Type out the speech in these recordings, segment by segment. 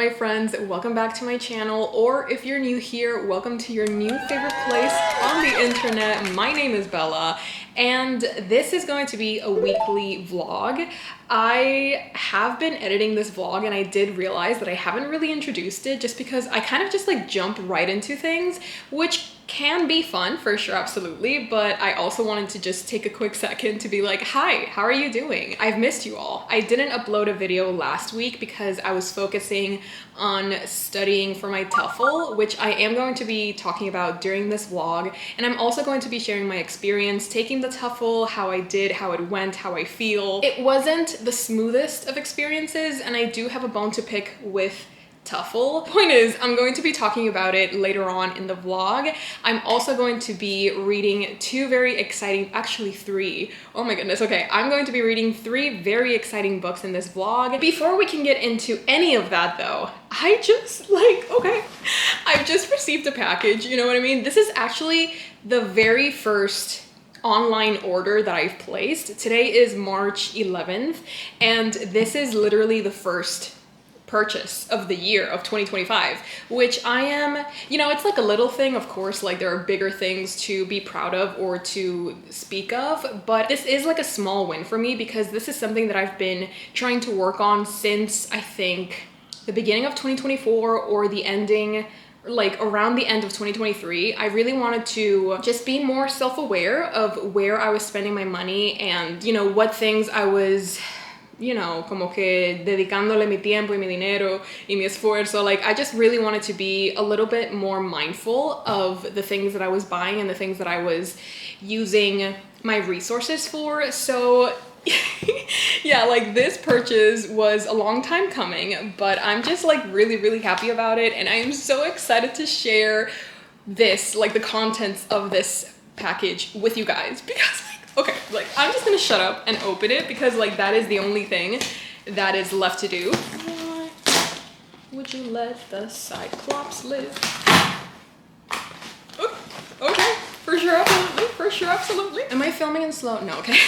my friends, welcome back to my channel, or if you're new here, welcome to your new favorite place on the internet. My name is Bella, and this is going to be a weekly vlog. I have been editing this vlog and I did realize that I haven't really introduced it just because I kind of just like jump right into things, which can be fun for sure, absolutely, but I also wanted to just take a quick second to be like, hi, how are you doing? I've missed you all. I didn't upload a video last week because I was focusing on studying for my TOEFL, which I am going to be talking about during this vlog, and I'm also going to be sharing my experience taking the TOEFL, how I did, how it went, how I feel. It wasn't the smoothest of experiences, and I do have a bone to pick with TOEFL. Point is, I'm going to be talking about it later on in the vlog. I'm also going to be reading two very exciting, actually three. Oh my goodness, okay. I'm going to be reading three very exciting books in this vlog. Before we can get into any of that though, I've just received a package, you know what I mean? This is actually the very first online order that I've placed. Today is March 11th, and this is literally the first purchase of the year of 2025, which I am, you know, it's like a little thing, of course, like there are bigger things to be proud of or to speak of, but this is like a small win for me because this is something that I've been trying to work on since I think the beginning of 2024 or the ending, like around the end of 2023. I really wanted to just be more self-aware of where I was spending my money and, you know, what things I was, you know, como que dedicándole mi tiempo y mi dinero y mi esfuerzo. Like, I just really wanted to be a little bit more mindful of the things that I was buying and the things that I was using my resources for. So yeah, like this purchase was a long time coming, but I'm just like really happy about it, and I am so excited to share this, like the contents of this package with you guys, because okay, like I'm just gonna shut up and open it because like that is the only thing that is left to do. Why would you let the Cyclops live? Oh, okay, for sure, absolutely. Am I filming in slow? No, okay.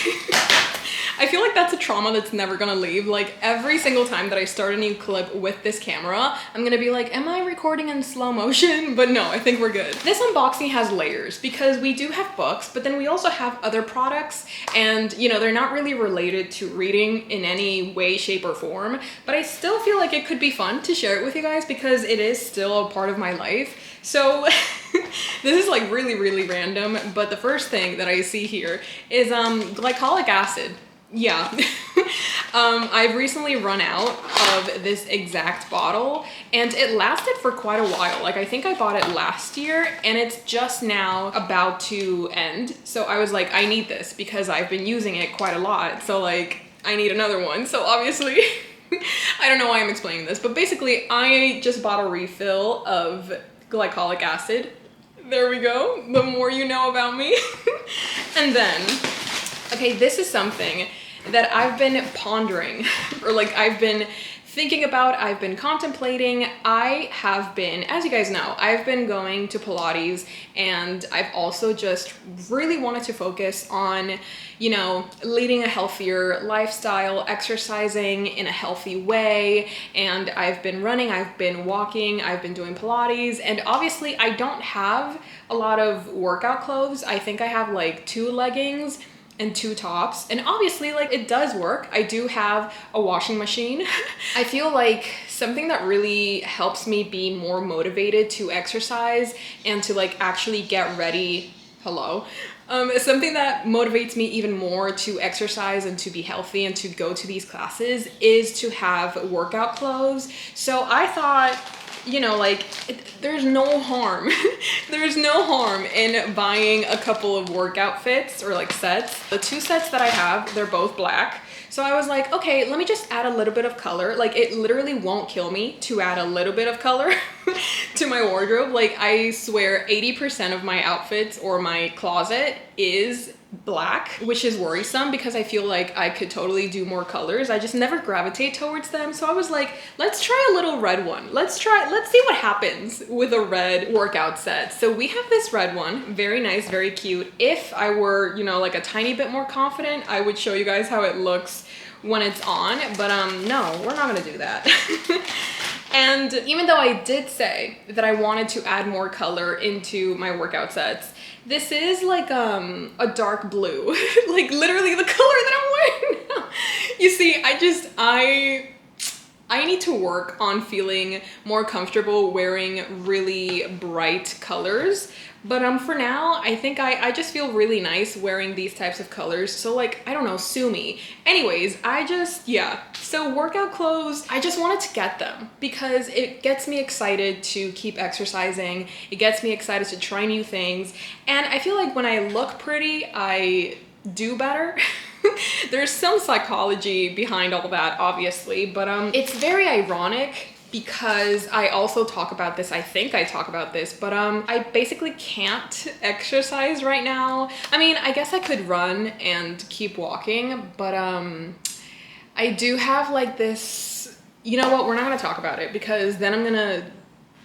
I feel like that's a trauma that's never gonna leave. Like every single time that I start a new clip with this camera, I'm gonna be like, am I recording in slow motion? But no, I think we're good. This unboxing has layers because we do have books, but then we also have other products, and you know, they're not really related to reading in any way, shape, or form, but I still feel like it could be fun to share it with you guys because it is still a part of my life. So this is like really random, but the first thing that I see here is glycolic acid. Yeah. I've recently run out of this exact bottle, and it lasted for quite a while. Like I think I bought it last year and it's just now about to end. So I was like, I need this because I've been using it quite a lot. So like I need another one. So obviously I don't know why I'm explaining this, but basically I just bought a refill of glycolic acid. There we go. The more you know about me. And then, okay, this is something that I've been pondering, or like I've been thinking about, I've been contemplating. I have been, as you guys know, I've been going to Pilates, and I've also just really wanted to focus on, you know, leading a healthier lifestyle, exercising in a healthy way. And I've been running, I've been walking, I've been doing Pilates, and obviously I don't have a lot of workout clothes. I think I have like 2 leggings and 2 tops, and obviously like it does work. I do have a washing machine. I feel like something that really helps me be more motivated to exercise and to like actually get ready, something that motivates me even more to exercise and to be healthy and to go to these classes is to have workout clothes. So I thought, you know, like there's no harm. There's no harm in buying a couple of workout fits or like sets. The 2 sets that I have, they're both black. So I was like, okay, let me just add a little bit of color. Like it literally won't kill me to add a little bit of color to my wardrobe. Like I swear 80% of my outfits or my closet is black, which is worrisome because I feel like I could totally do more colors. I just never gravitate towards them. So I was like, let's try a little red one. Let's see what happens with a red workout set. So we have this red one, very nice, very cute. If I were, you know, like a tiny bit more confident, I would show you guys how it looks when it's on, but no, we're not gonna do that. And even though I did say that I wanted to add more color into my workout sets, this is like a dark blue, like literally the color that I'm wearing now. You see, I need to work on feeling more comfortable wearing really bright colors. But for now, I think I just feel really nice wearing these types of colors. So like, I don't know, sue me. Anyways, yeah. So workout clothes, I just wanted to get them because it gets me excited to keep exercising. It gets me excited to try new things. And I feel like when I look pretty, I do better. There's some psychology behind all that, obviously, but it's very ironic because I also talk about this, I think I talk about this, but I basically can't exercise right now. I mean, I guess I could run and keep walking, but I do have like this, you know what, we're not gonna talk about it because then I'm gonna,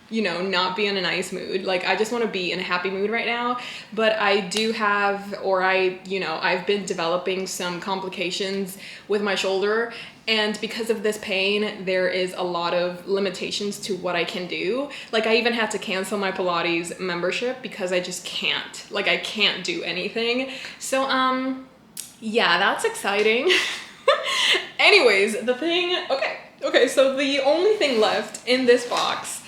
you know, not be in a nice mood. Like, I just want to be in a happy mood right now. But I do have, I've been developing some complications with my shoulder. And because of this pain, there is a lot of limitations to what I can do. Like, I even had to cancel my Pilates membership because I just can't. Like, I can't do anything. So, yeah, that's exciting. Anyways, okay, so the only thing left in this box,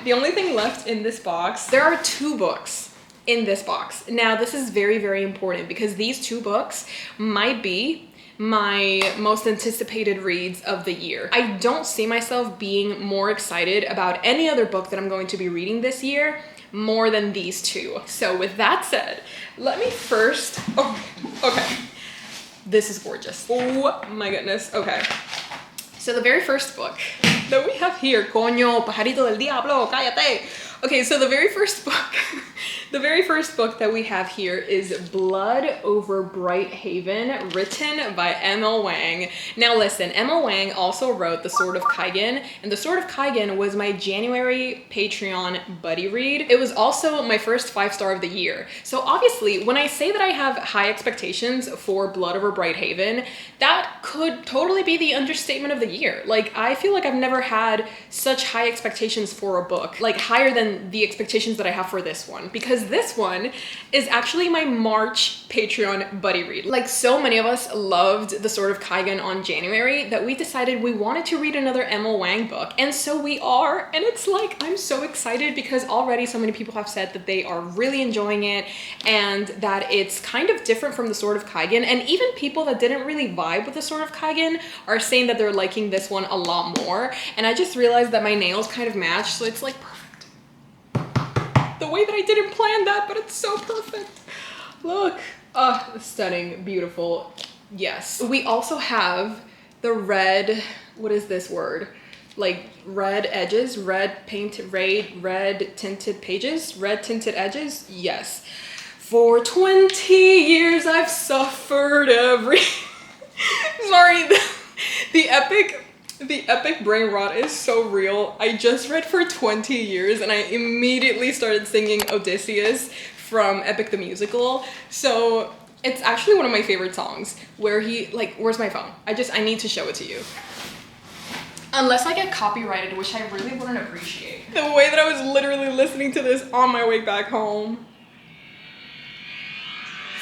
the only thing left in this box, there are 2 books in this box. Now, this is very, very important because these 2 books might be my most anticipated reads of the year. I don't see myself being more excited about any other book that I'm going to be reading this year more than these 2. So with that said, let me first, okay. This is gorgeous. Oh my goodness, okay. So the very first book that we have here, coño, pajarito del diablo, cállate. Okay, so the very first book that we have here is Blood Over Bright Haven, written by M.L. Wang. Now listen, M.L. Wang also wrote The Sword of Kaigen, and The Sword of Kaigen was my January Patreon buddy read. It was also my first 5-star of the year. So obviously, when I say that I have high expectations for Blood Over Bright Haven, that could totally be the understatement of the year. Like, I feel like I've never had such high expectations for a book, like higher than the expectations that I have for this one, because this one is actually my March Patreon buddy read. Like, so many of us loved The Sword of Kaigen on January that we decided we wanted to read another M.L. Wang book, and so we are, and it's like, I'm so excited because already so many people have said that they are really enjoying it and that it's kind of different from The Sword of Kaigen, and even people that didn't really vibe with The Sword of Kaigen are saying that they're liking this one a lot more, and I just realized that my nails kind of match, so it's like perfect. The way that I didn't plan that, but it's so perfect. Look, stunning, beautiful. Yes. We also have the red, what is this word? Like red edges, red tinted pages, red tinted edges. Yes. For 20 years I've suffered every, sorry, the epic brain rot is so real. I just read for 20 years and I immediately started singing Odysseus from Epic the Musical. So it's actually one of my favorite songs where he, like, where's my phone? I need to show it to you. Unless I get copyrighted, which I really wouldn't appreciate. The way that I was literally listening to this on my way back home.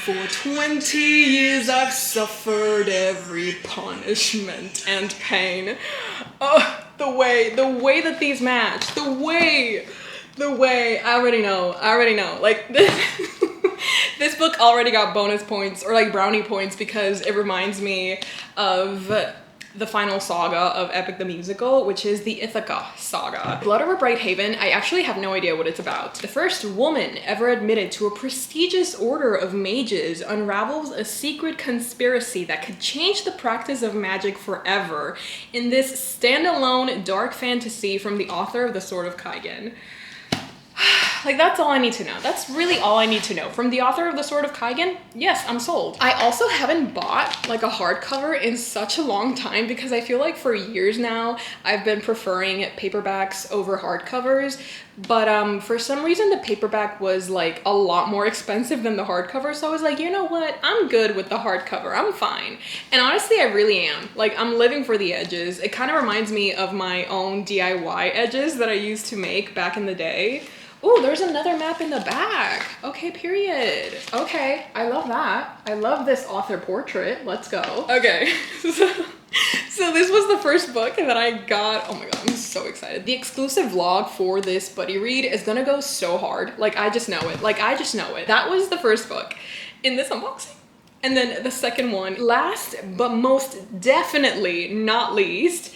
For 20 years I've suffered every punishment and pain. Oh, the way that these match, the way, I already know. Like, this book already got bonus points, or like brownie points, because it reminds me of the final saga of Epic the Musical, which is the Ithaca saga. Blood Over Bright Haven, I actually have no idea what it's about. The first woman ever admitted to a prestigious order of mages unravels a secret conspiracy that could change the practice of magic forever in this standalone dark fantasy from the author of The Sword of Kaigen. Like, that's all I need to know. That's really all I need to know. From the author of The Sword of Kaigen, yes, I'm sold. I also haven't bought like a hardcover in such a long time because I feel like for years now, I've been preferring paperbacks over hardcovers. But for some reason, the paperback was like a lot more expensive than the hardcover. So I was like, you know what? I'm good with the hardcover. I'm fine. And honestly, I really am. Like, I'm living for the edges. It kind of reminds me of my own DIY edges that I used to make back in the day. Oh, there's another map in the back. Okay, period. Okay, I love that. I love this author portrait. Let's go. Okay, so this was the first book that I got. Oh my God, I'm so excited. The exclusive vlog for this buddy read is gonna go so hard. Like, I just know it. Like, I just know it. That was the first book in this unboxing. And then the second one, last but most definitely not least,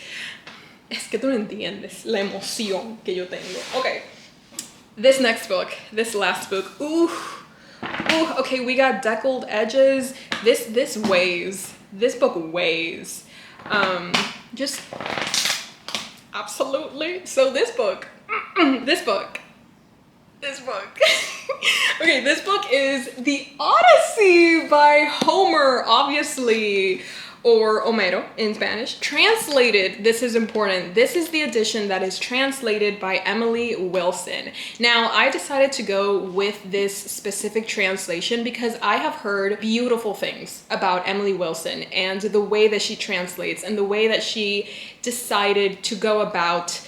es que tú no entiendes la emoción que yo tengo. Okay. This next book, this last book, ooh, okay, we got deckled edges. This weighs, this book weighs, just absolutely. So this book, this book. Okay, this book is The Odyssey by Homer, obviously. Or Homero in Spanish. Translated, this is important. This is the edition that is translated by Emily Wilson. Now, I decided to go with this specific translation because I have heard beautiful things about Emily Wilson and the way that she translates and the way that she decided to go about,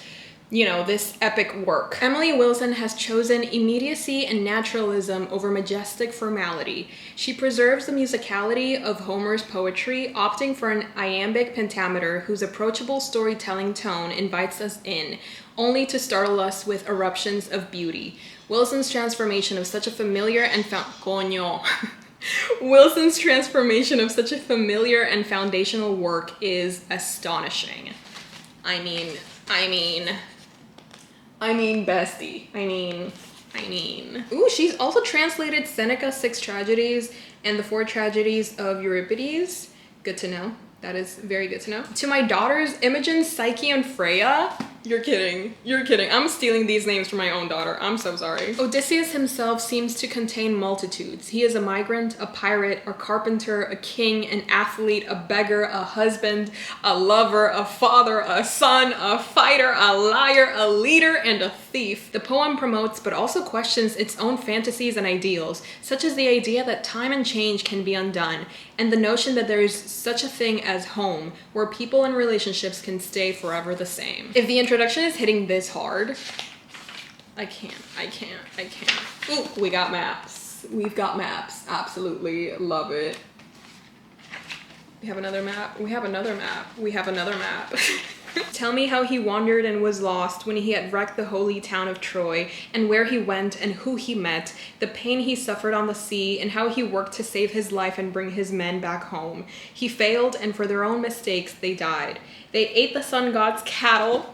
you know, this epic work. Emily Wilson has chosen immediacy and naturalism over majestic formality. She preserves the musicality of Homer's poetry, opting for an iambic pentameter whose approachable storytelling tone invites us in, only to startle us with eruptions of beauty. Wilson's transformation of such a familiar and Wilson's transformation of such a familiar and foundational work is astonishing. I mean, bestie. I mean. Ooh, she's also translated Seneca's 6 Tragedies and the 4 Tragedies of Euripides. Good to know. That is very good to know. To my daughters, Imogen, Psyche, and Freya. You're kidding. You're kidding. I'm stealing these names from my own daughter. I'm so sorry. Odysseus himself seems to contain multitudes. He is a migrant, a pirate, a carpenter, a king, an athlete, a beggar, a husband, a lover, a father, a son, a fighter, a liar, a leader, and a thief. The poem promotes but also questions its own fantasies and ideals, such as the idea that time and change can be undone, and the notion that there is such a thing as home, where people and relationships can stay forever the same. If the introduction is hitting this hard, I can't. Ooh, we got maps. We've got maps. Absolutely love it. We have another map. We have another map. We have another map. Tell me how he wandered and was lost when he had wrecked the holy town of Troy, and where he went and who he met, the pain he suffered on the sea, and how he worked to save his life and bring his men back home. He failed, and for their own mistakes, they died. They ate the sun god's cattle.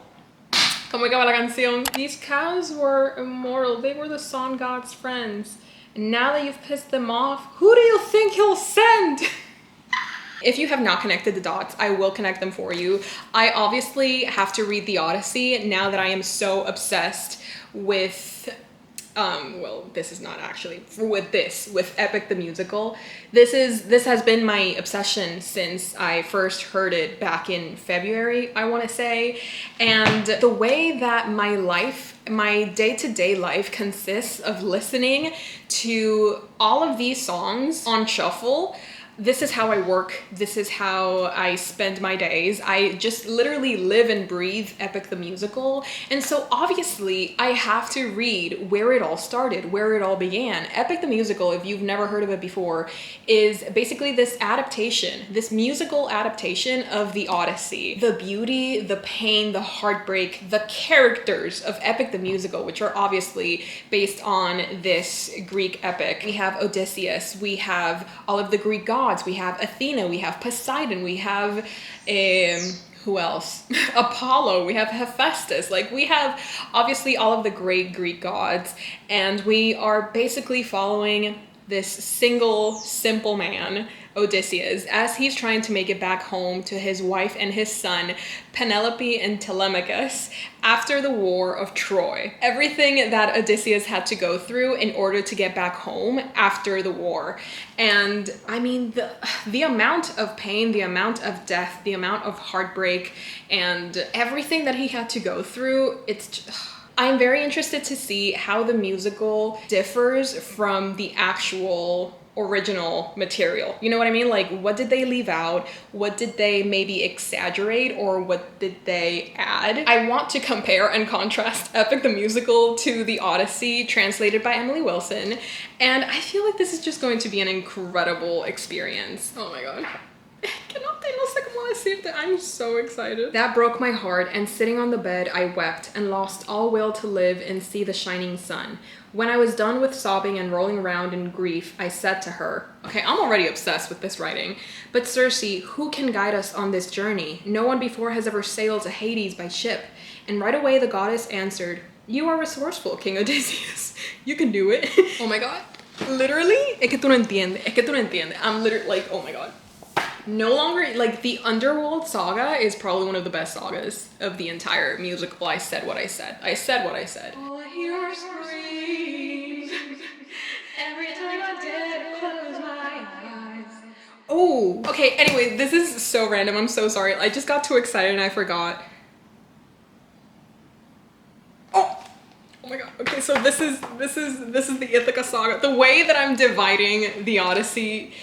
Como acaba la canción? These cows were immortal. They were the sun god's friends. And now that you've pissed them off, who do you think he'll send? If you have not connected the dots, I will connect them for you. I obviously have to read The Odyssey now that I am so obsessed with, well, this is not actually, with Epic the Musical. This has been my obsession since I first heard it back in February, I want to say. And the way that my life, my day-to-day life consists of listening to all of these songs on shuffle. This is how I work. This is how I spend my days. I just literally live and breathe Epic the Musical. And so obviously I have to read where it all started, where it all began. Epic the Musical, if you've never heard of it before, is basically this adaptation, this musical adaptation of the Odyssey. The beauty, the pain, the heartbreak, the characters of Epic the Musical, which are obviously based on this Greek epic. We have Odysseus, we have all of the Greek gods, we have Athena, we have Poseidon, we have who else? Apollo, we have Hephaestus. Like, we have obviously all of the great Greek gods, and we are basically following this single simple man, Odysseus as he's trying to make it back home to his wife and his son, Penelope and Telemachus, after the War of Troy. Everything that Odysseus had to go through in order to get back home after the war. And I mean, the amount of pain, the amount of death, the amount of heartbreak, and everything that he had to go through, it's just... I'm very interested to see how the musical differs from the actual original material. You know what I mean? Like, what did they leave out? What did they maybe exaggerate, or what did they add? I want to compare and contrast Epic the Musical to The Odyssey, translated by Emily Wilson, and I feel like this is just going to be an incredible experience. Oh my god. No sé cómo decirte. I'm so excited. That broke my heart, and sitting on the bed I wept and lost all will to live and see the shining sun. When I was done with sobbing and rolling around in grief, I said to her, okay, I'm already obsessed with this writing, but Circe, who can guide us on this journey? No one before has ever sailed to Hades by ship. And right away the goddess answered, you are resourceful, King Odysseus. You can do it. Oh my god. Literally, es que tú no entiendes. Es que tú no entiendes. I'm literally like, oh my god. No longer, like, the Underworld saga is probably one of the best sagas of the entire musical. I said what I said. I said what I said. All I hear are screams. Every time I did close my eyes. Oh, okay, anyway, this is so random. I'm so sorry. I just got too excited and I forgot. Oh my god. Okay, so this is the Ithaca saga. The way that I'm dividing the Odyssey,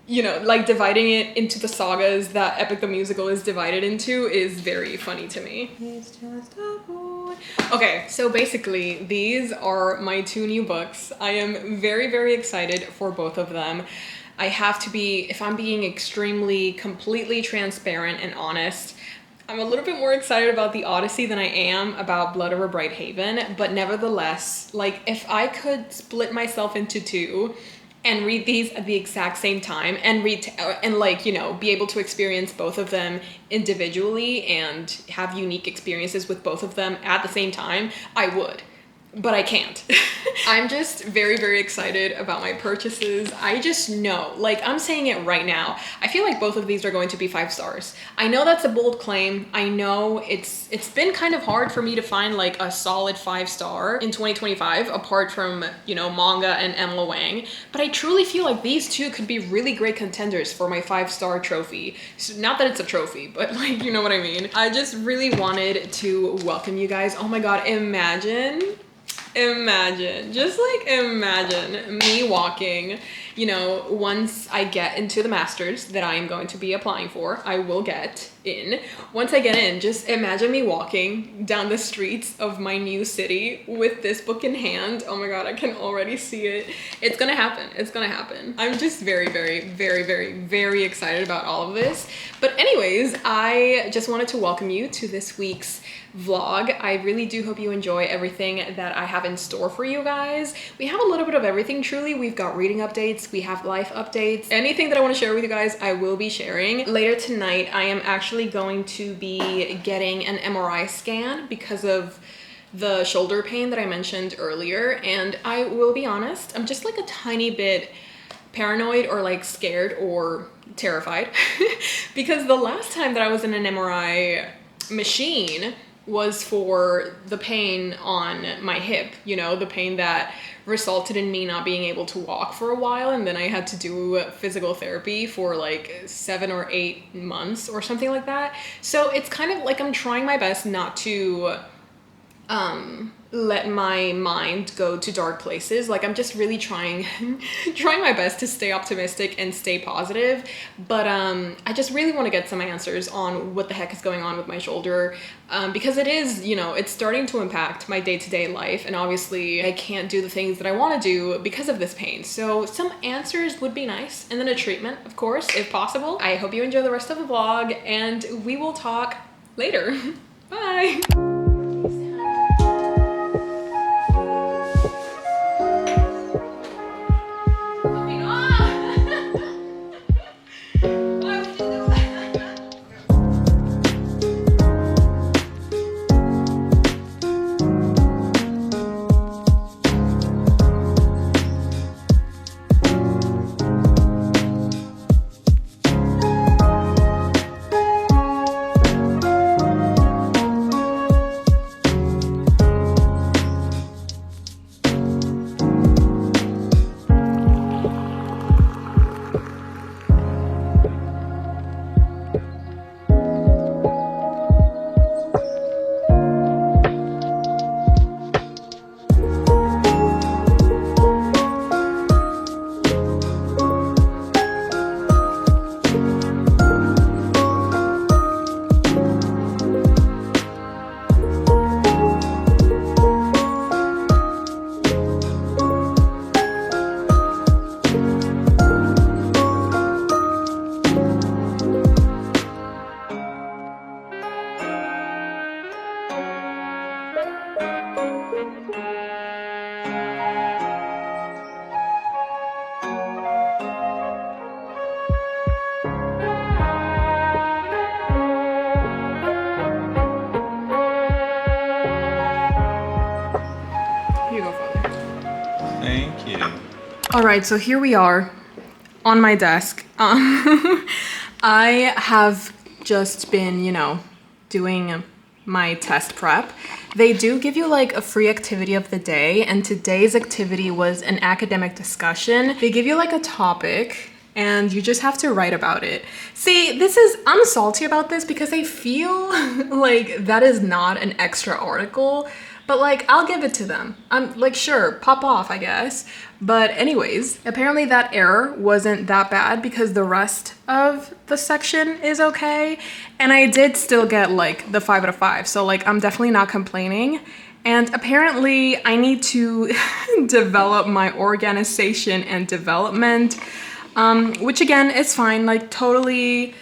you know, like dividing it into the sagas that Epic the Musical is divided into, is very funny to me. He's just a boy. Okay, so basically these are my two new books. I am very, very excited for both of them. I have to be, if I'm being extremely, completely transparent and honest, I'm a little bit more excited about The Odyssey than I am about Blood of a Bright Haven, but nevertheless, like, if I could split myself into two and read these at the exact same time and like, you know, be able to experience both of them individually and have unique experiences with both of them at the same time, I would. But I can't. I'm just very, very excited about my purchases. I just know, like, I'm saying it right now, I feel like both of these are going to be 5 stars. I know that's a bold claim. I know it's been kind of hard for me to find like a solid 5-star in 2025, apart from, you know, manga and Emma Wang. But I truly feel like these two could be really great contenders for my 5-star trophy. So, not that it's a trophy, but like, you know what I mean? I just really wanted to welcome you guys. Oh my god, imagine, just like imagine me walking, you know, once I get into the masters that I am going to be applying for, I will get in. Once I get in, just imagine me walking down the streets of my new city with this book in hand. Oh my god, I can already see it. It's gonna happen. It's gonna happen. I'm just very, very, very, very, very excited about all of this. But anyways, I just wanted to welcome you to this week's vlog. I really do hope you enjoy everything that I have in store for you guys. We have a little bit of everything, truly. We've got reading updates, we have life updates. Anything that I want to share with you guys, I will be sharing. Later tonight, I am actually going to be getting an MRI scan because of the shoulder pain that I mentioned earlier. And I will be honest, I'm just like a tiny bit paranoid or like scared or terrified because the last time that I was in an MRI machine was for the pain on my hip, you know, the pain that resulted in me not being able to walk for a while, and then I had to do physical therapy for like 7 or 8 months or something like that. So it's kind of like I'm trying my best not to let my mind go to dark places. Like, I'm just really trying my best to stay optimistic and stay positive, but I just really want to get some answers on what the heck is going on with my shoulder, because it is, you know, it's starting to impact my day-to-day life, and obviously I can't do the things that I want to do because of this pain. So some answers would be nice, and then a treatment, of course, if possible. I hope you enjoy the rest of the vlog, and we will talk later. Bye. Thank you. All right, so here we are on my desk. I have just been, you know, doing my test prep. They do give you like a free activity of the day, and today's activity was an academic discussion. They give you like a topic and you just have to write about it. See, I'm salty about this because I feel like that is not an extra article, but like, I'll give it to them. I'm like, sure, pop off, I guess. But anyways, apparently that error wasn't that bad because the rest of the section is okay. And I did still get like the 5 out of 5. So like, I'm definitely not complaining. And apparently I need to develop my organization and development, which again is fine, like totally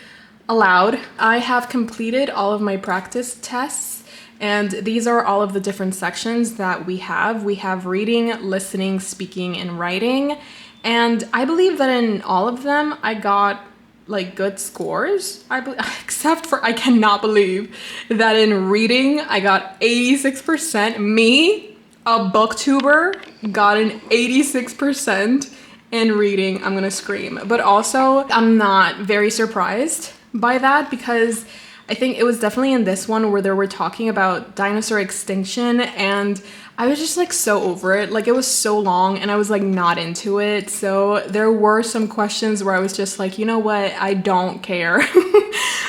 allowed. I have completed all of my practice tests. And these are all of the different sections that we have. We have reading, listening, speaking, and writing. And I believe that in all of them, I got like good scores. Except for, I cannot believe that in reading, I got 86%. Me, a booktuber, got an 86% in reading. I'm gonna scream. But also, I'm not very surprised by that because I think it was definitely in this one where they were talking about dinosaur extinction, and I was just like so over it. Like, it was so long and I was like not into it. So there were some questions where I was just like, you know what? I don't care.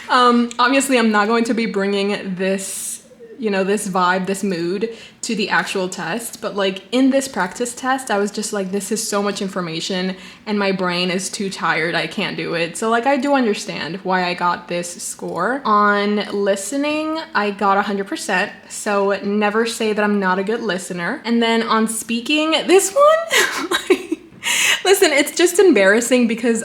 Obviously, I'm not going to be bringing this, you know, this vibe, this mood to the actual test. But like in this practice test, I was just like, this is so much information and my brain is too tired. I can't do it. So like, I do understand why I got this score. On listening, I got 100%. So never say that I'm not a good listener. And then on speaking, this one, listen, it's just embarrassing because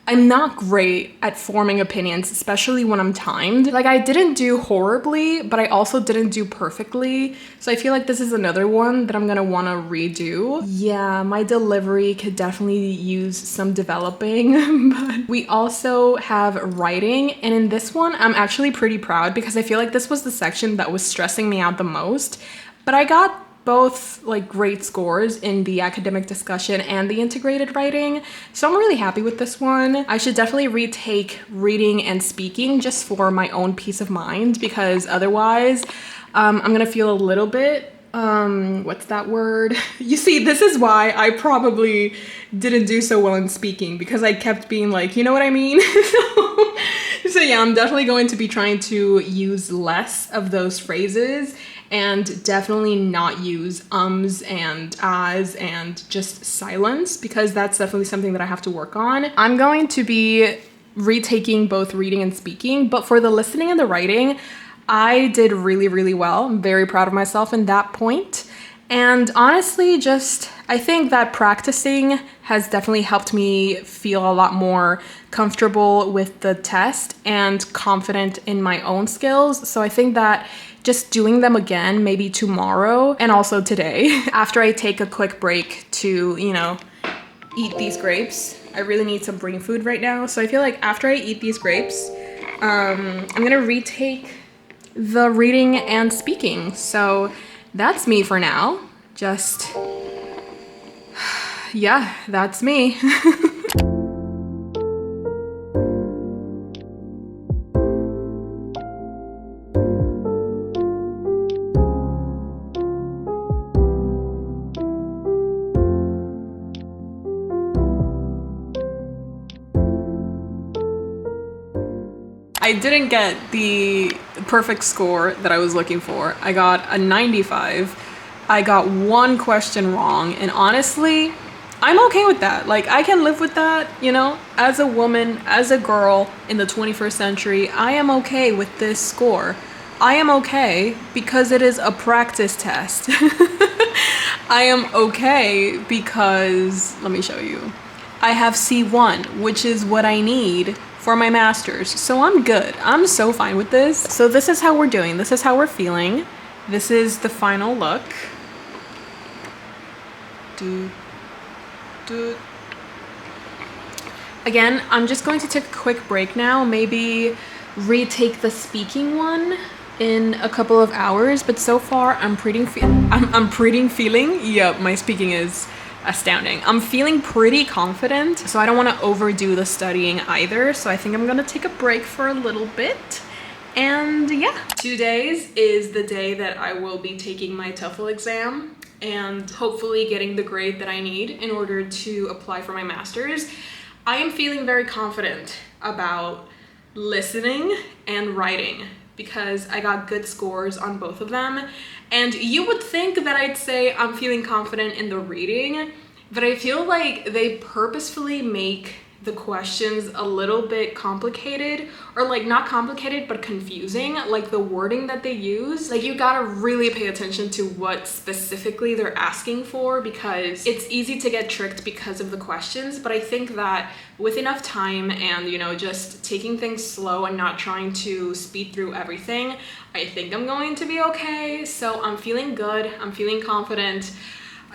I'm not great at forming opinions, especially when I'm timed. Like, I didn't do horribly, but I also didn't do perfectly. So I feel like this is another one that I'm gonna wanna redo. Yeah, my delivery could definitely use some developing, but we also have writing. And in this one, I'm actually pretty proud because I feel like this was the section that was stressing me out the most. But I got both like great scores in the academic discussion and the integrated writing. So I'm really happy with this one. I should definitely retake reading and speaking just for my own peace of mind, because otherwise I'm gonna feel a little bit, what's that word? You see, this is why I probably didn't do so well in speaking, because I kept being like, you know what I mean? So yeah, I'm definitely going to be trying to use less of those phrases and definitely not use ums and ahs and just silence, because that's definitely something that I have to work on. I'm going to be retaking both reading and speaking, but for the listening and the writing, I did really, really well. I'm very proud of myself in that point. And honestly, I think that practicing has definitely helped me feel a lot more comfortable with the test and confident in my own skills. So I think that just doing them again, maybe tomorrow and also today, after I take a quick break to, you know, eat these grapes. I really need some brain food right now. So I feel like after I eat these grapes, I'm gonna retake the reading and speaking. So that's me for now. Just, yeah, that's me. I didn't get the perfect score that I was looking for. I got a 95. I got one question wrong, and honestly, I'm okay with that. Like, I can live with that, you know? As a woman, as a girl in the 21st century, I am okay with this score. I am okay because it is a practice test. I am okay because, let me show you. I have C1, which is what I need for my master's. So I'm good. I'm so fine with this. So this is how we're doing. This is how we're feeling. This is the final look. Again, I'm just going to take a quick break now. Maybe retake the speaking one in a couple of hours, but so far I'm feeling, yeah, my speaking is astounding. I'm feeling pretty confident, so I don't want to overdo the studying either, so I think I'm gonna take a break for a little bit. And yeah, 2 days is the day that I will be taking my TOEFL exam and hopefully getting the grade that I need in order to apply for my master's. I am feeling very confident about listening and writing because I got good scores on both of them. And you would think that I'd say I'm feeling confident in the reading, but I feel like they purposefully make the questions a little bit complicated, or like not complicated but confusing, like the wording that they use. Like you gotta really pay attention to what specifically they're asking for, because it's easy to get tricked because of the questions. But I think that with enough time and, you know, just taking things slow and not trying to speed through everything, I think I'm going to be okay. So I'm feeling good, I'm feeling confident.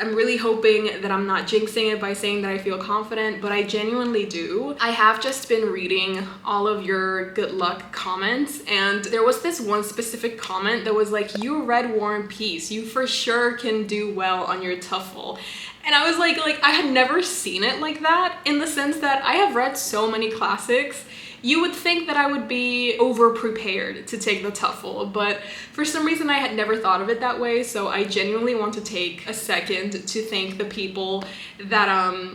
I'm really hoping that I'm not jinxing it by saying that I feel confident, but I genuinely do. I have just been reading all of your good luck comments, and there was this one specific comment that was like, "You read War and Peace, you for sure can do well on your TOEFL." And I was like I had never seen it like that, in the sense that I have read so many classics. You would think that I would be over-prepared to take the TOEFL, but for some reason I had never thought of it that way, so I genuinely want to take a second to thank the people that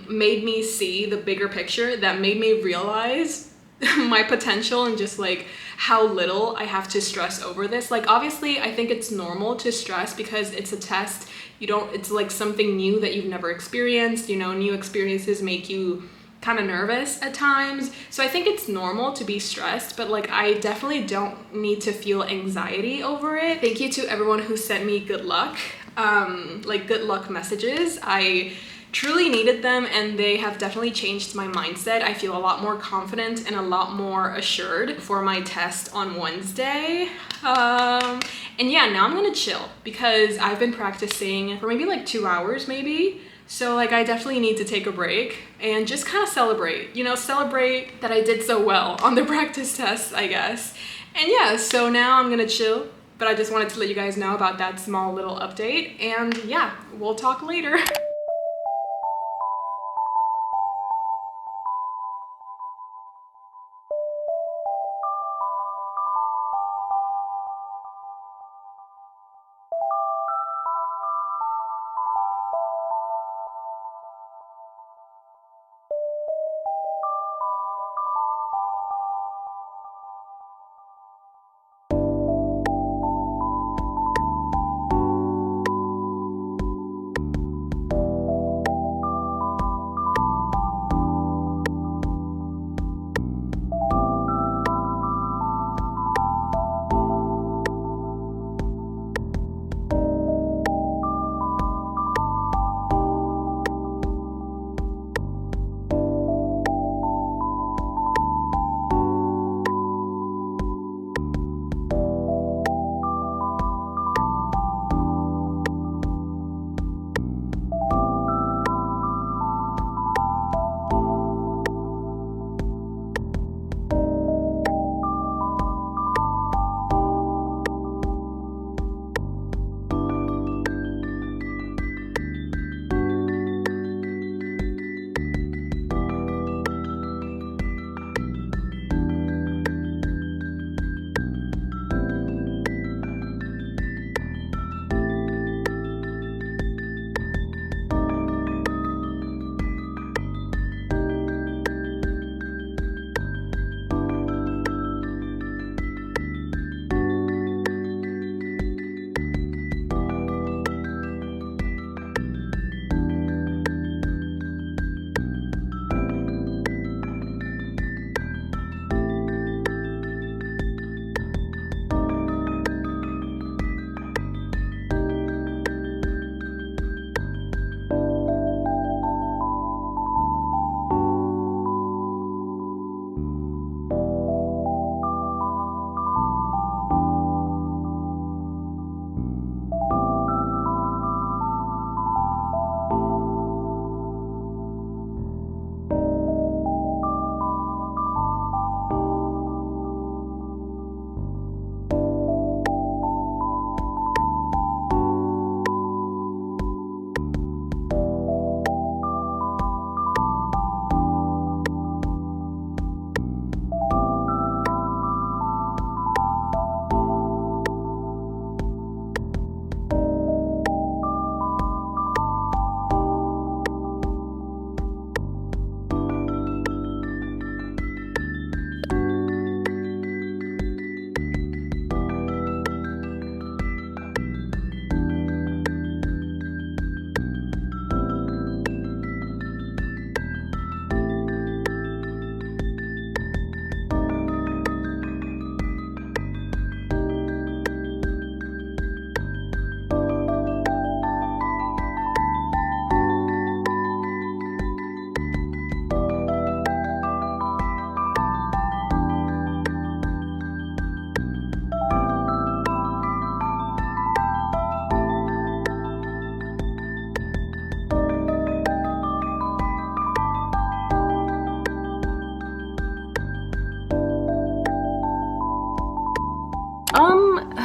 made me see the bigger picture, that made me realize my potential and just like how little I have to stress over this. Like obviously I think it's normal to stress because it's a test. It's like something new that you've never experienced, you know, new experiences make you kind of nervous at times. So I think it's normal to be stressed, but like I definitely don't need to feel anxiety over it. Thank you to everyone who sent me good luck, like good luck messages. I truly needed them, and they have definitely changed my mindset. I feel a lot more confident and a lot more assured for my test on Wednesday. And yeah, now I'm gonna chill because I've been practicing for maybe like 2 hours maybe. So like I definitely need to take a break and just kind of celebrate, you know, celebrate that I did so well on the practice tests, I guess. And yeah, so now I'm gonna chill, but I just wanted to let you guys know about that small little update. And yeah, we'll talk later.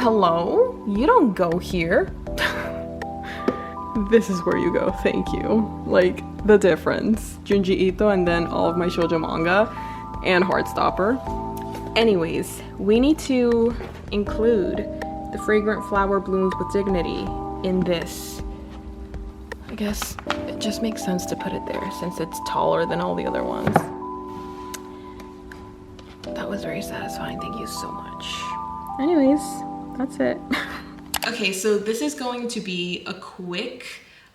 hello? You don't go here. This is where you go, thank you. Like, the difference. Junji Ito and then all of my shoujo manga and Heartstopper. Anyways, we need to include the fragrant flower blooms with dignity in this. I guess it just makes sense to put it there since it's taller than all the other ones. That was very satisfying, thank you so much. Anyways, that's it. Okay, so this is going to be a quick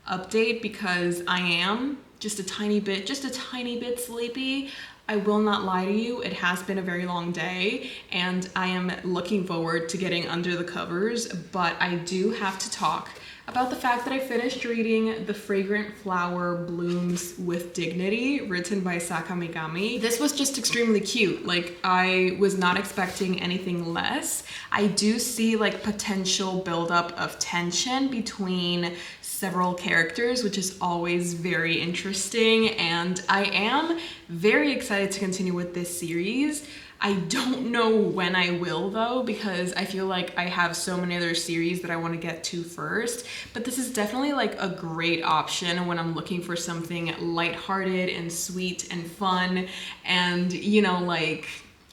update because I am just a tiny bit sleepy. I will not lie to you, it has been a very long day and I am looking forward to getting under the covers, but I do have to talk about the fact that I finished reading The Fragrant Flower Blooms with Dignity, written by Sakamigami. This was just extremely cute. Like, I was not expecting anything less. I do see like potential buildup of tension between several characters, which is always very interesting, and I am very excited to continue with this series. I don't know when I will though, because I feel like I have so many other series that I want to get to first, but this is definitely like a great option when I'm looking for something lighthearted and sweet and fun and, you know, like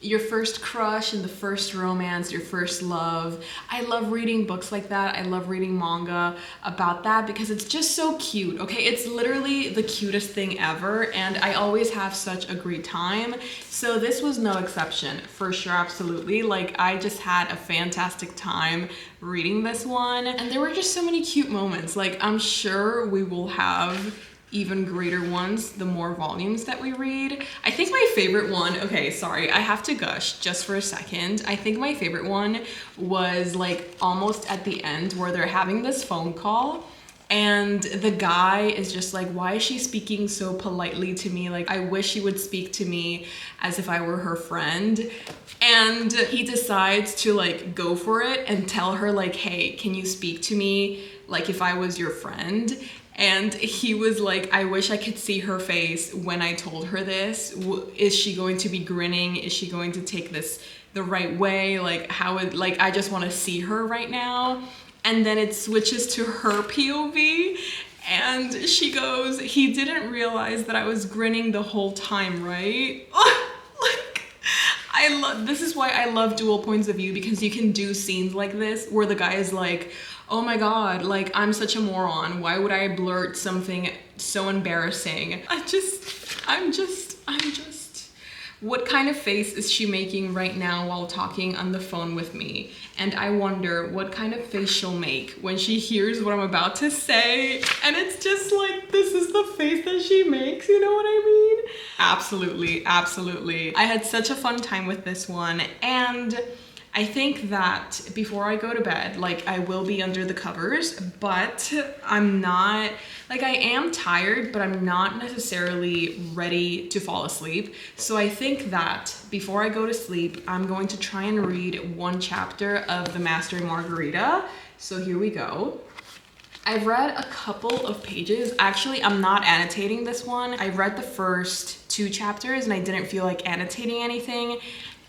your first crush and the first romance, your first love. I love reading books like that. I love reading manga about that because it's just so cute, okay? It's literally the cutest thing ever and I always have such a great time. So this was no exception, for sure, absolutely. Like, I just had a fantastic time reading this one and there were just so many cute moments. Like, I'm sure we will have even greater ones the more volumes that we read. I think my favorite one, okay, sorry, I have to gush just for a second. I think my favorite one was like almost at the end where they're having this phone call and the guy is just like, why is she speaking so politely to me? Like, I wish she would speak to me as if I were her friend. And he decides to like go for it and tell her like, hey, can you speak to me like if I was your friend? And he was like, I wish I could see her face when I told her this. Is she going to be grinning? Is she going to take this the right way? Like, how would, like, I just want to see her right now. And then it switches to her POV and she goes, he didn't realize that I was grinning the whole time, right? Like, this is why I love dual points of view, because you can do scenes like this where the guy is like, oh my god, like, I'm such a moron. Why would I blurt something so embarrassing? I'm just, what kind of face is she making right now while talking on the phone with me? And I wonder what kind of face she'll make when she hears what I'm about to say. And it's just like, this is the face that she makes, you know what I mean? Absolutely, absolutely. I had such a fun time with this one, and I think that before I go to bed, like, I will be under the covers, but I'm not, like, I am tired, but I'm not necessarily ready to fall asleep. So I think that before I go to sleep, I'm going to try and read one chapter of The Master and Margarita. So here we go. I've read a couple of pages. Actually, I'm not annotating this one. I read the first 2 chapters and I didn't feel like annotating anything.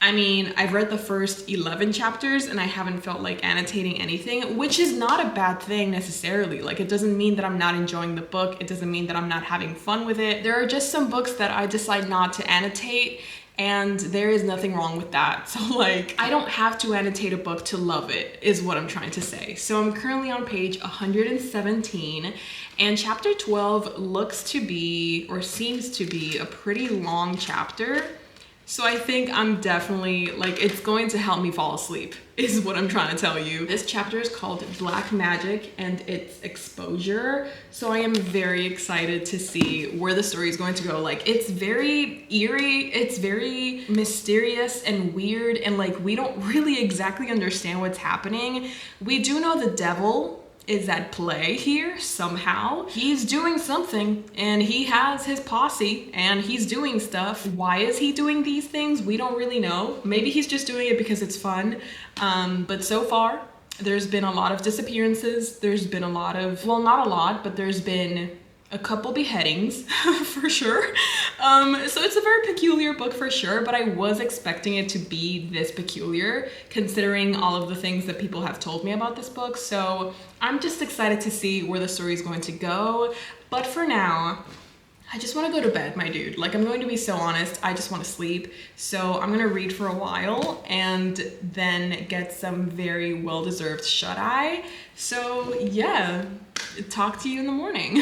I mean, I've read the first 11 chapters and I haven't felt like annotating anything, which is not a bad thing necessarily. Like, it doesn't mean that I'm not enjoying the book. It doesn't mean that I'm not having fun with it. There are just some books that I decide not to annotate, and there is nothing wrong with that. So, like, I don't have to annotate a book to love it, is what I'm trying to say. So I'm currently on page 117, and chapter 12 looks to be, or seems to be, a pretty long chapter. So I think I'm definitely, like, it's going to help me fall asleep, is what I'm trying to tell you. This chapter is called Black Magic and Its Exposure. So I am very excited to see where the story is going to go. Like, it's very eerie, it's very mysterious and weird, and like, we don't really exactly understand what's happening. We do know the devil is at play here somehow. He's doing something and he has his posse and he's doing stuff. Why is he doing these things? We don't really know. Maybe he's just doing it because it's fun. But so far, there's been a lot of disappearances. There's been a lot of, well, not a lot, but there's been a couple beheadings for sure. So it's a very peculiar book for sure, but I was expecting it to be this peculiar considering all of the things that people have told me about this book. So I'm just excited to see where the story is going to go. But for now, I just want to go to bed, my dude. Like, I'm going to be so honest, I just want to sleep. So I'm gonna read for a while and then get some very well-deserved shut-eye. So yeah, talk to you in the morning.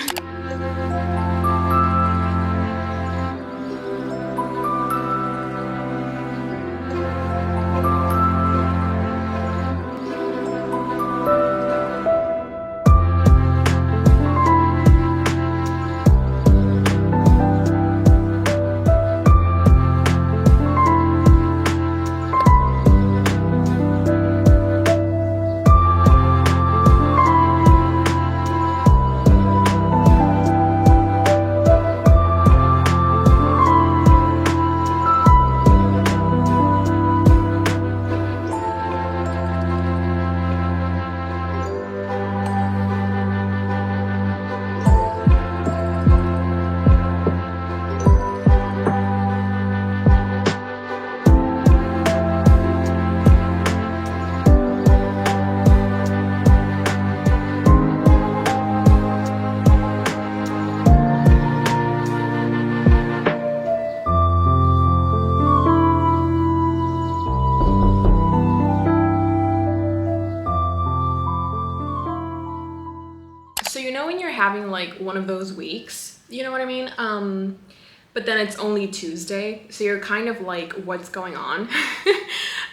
Having like one of those weeks, you know what I mean? But then it's only Tuesday, so you're kind of like, what's going on?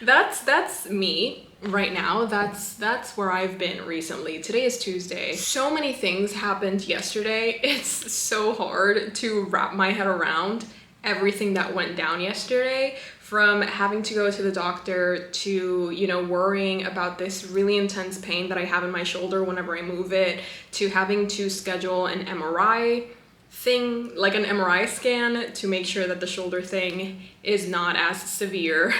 That's me right now. That's where I've been recently. Today is Tuesday. So many things happened yesterday. It's so hard to wrap my head around everything that went down yesterday, from having to go to the doctor to, you know, worrying about this really intense pain that I have in my shoulder whenever I move it, to having to schedule an MRI thing, like an MRI scan, to make sure that the shoulder thing is not as severe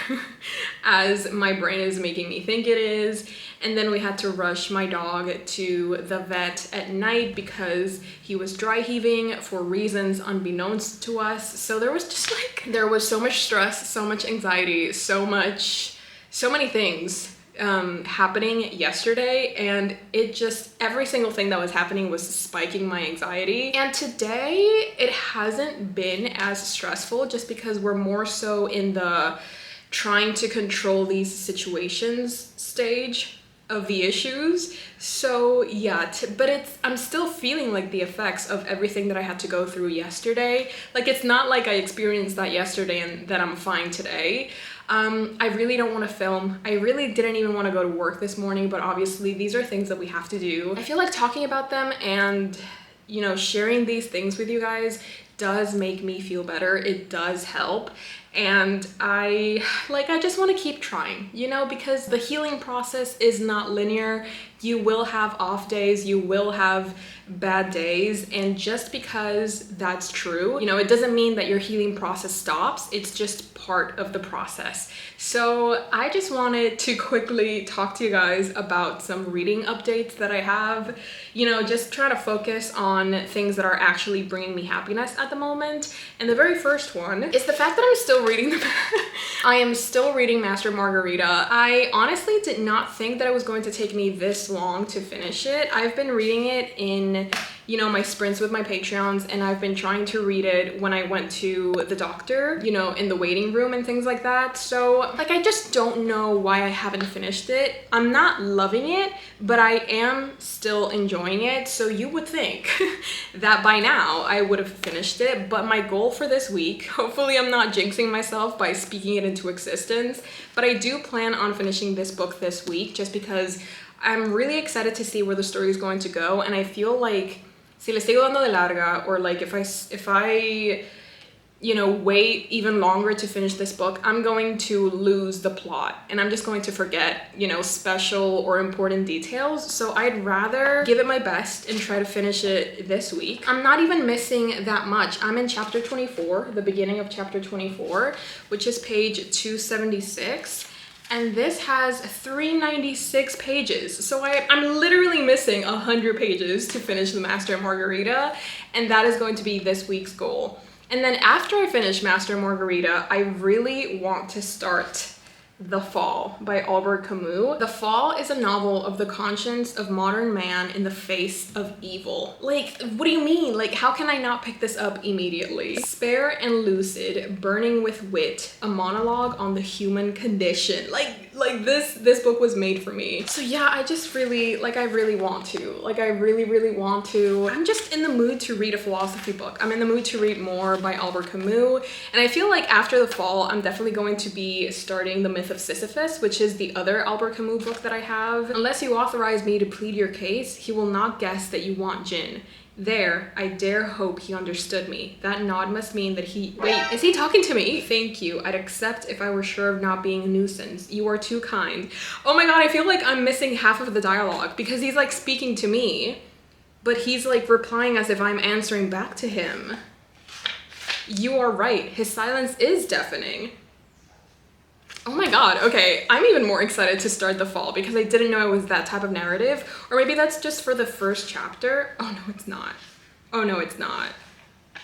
as my brain is making me think it is. And then we had to rush my dog to the vet at night because he was dry heaving for reasons unbeknownst to us. So there was just like, there was so much stress, so much anxiety, so many things happening yesterday, and it just, every single thing that was happening was spiking my anxiety. And today it hasn't been as stressful just because we're more so in the trying to control these situations stage of the issues. So yeah, but I'm still feeling like the effects of everything that I had to go through yesterday. Like, it's not like I experienced that yesterday and that I'm fine today. I really don't want to film. I really didn't even want to go to work this morning, but obviously these are things that we have to do. I feel like talking about them and, you know, sharing these things with you guys does make me feel better. It does help. And I just want to keep trying, you know, because the healing process is not linear. You will have off days, you will have bad days, and just because that's true, you know, it doesn't mean that your healing process stops. It's just part of the process. So I just wanted to quickly talk to you guys about some reading updates that I have, you know, just try to focus on things that are actually bringing me happiness at the moment. And the very first one is the fact that I'm still reading I am still reading Master Margarita. I honestly did not think that it was going to take me this long to finish it. I've been reading it in, you know, my sprints with my Patreons, and I've been trying to read it when I went to the doctor, you know, in the waiting room and things like that. So like, I just don't know why I haven't finished it. I'm not loving it, but I am still enjoying it. So you would think that by now I would have finished it, but my goal for this week, hopefully I'm not jinxing myself by speaking it into existence, but I do plan on finishing this book this week just because I'm really excited to see where the story is going to go. And I feel like si le sigo dando de larga, or like if I you know, wait even longer to finish this book, I'm going to lose the plot and I'm just going to forget, you know, special or important details. So I'd rather give it my best and try to finish it this week. I'm not even missing that much. I'm in chapter 24, the beginning of chapter 24, which is page 276. And this has 396 pages. So I'm literally missing 100 pages to finish the Master and Margarita. And that is going to be this week's goal. And then after I finish Master and Margarita, I really want to start The Fall by Albert Camus. The Fall is a novel of the conscience of modern man in the face of evil. Like, what do you mean? Like, how can I not pick this up immediately? Spare and lucid, burning with wit, a monologue on the human condition. Like this book was made for me. So yeah, I just really, I really want to. Like, I really want to. I'm just in the mood to read a philosophy book. I'm in the mood to read more by Albert Camus. And I feel like after The Fall, I'm definitely going to be starting The Myth of Sisyphus, which is the other Albert Camus book that I have. Unless you authorize me to plead your case, he will not guess that you want gin. There, I dare hope he understood me. That nod must mean that he— Wait, is he talking to me? Thank you. I'd accept if I were sure of not being a nuisance. You are too kind. Oh my god, I feel like I'm missing half of the dialogue because he's like speaking to me, but he's like replying as if I'm answering back to him. You are right. His silence is deafening. Oh my god, okay, I'm even more excited to start The Fall because I didn't know it was that type of narrative. Or maybe that's just for the first chapter. Oh no, it's not. Oh no, it's not.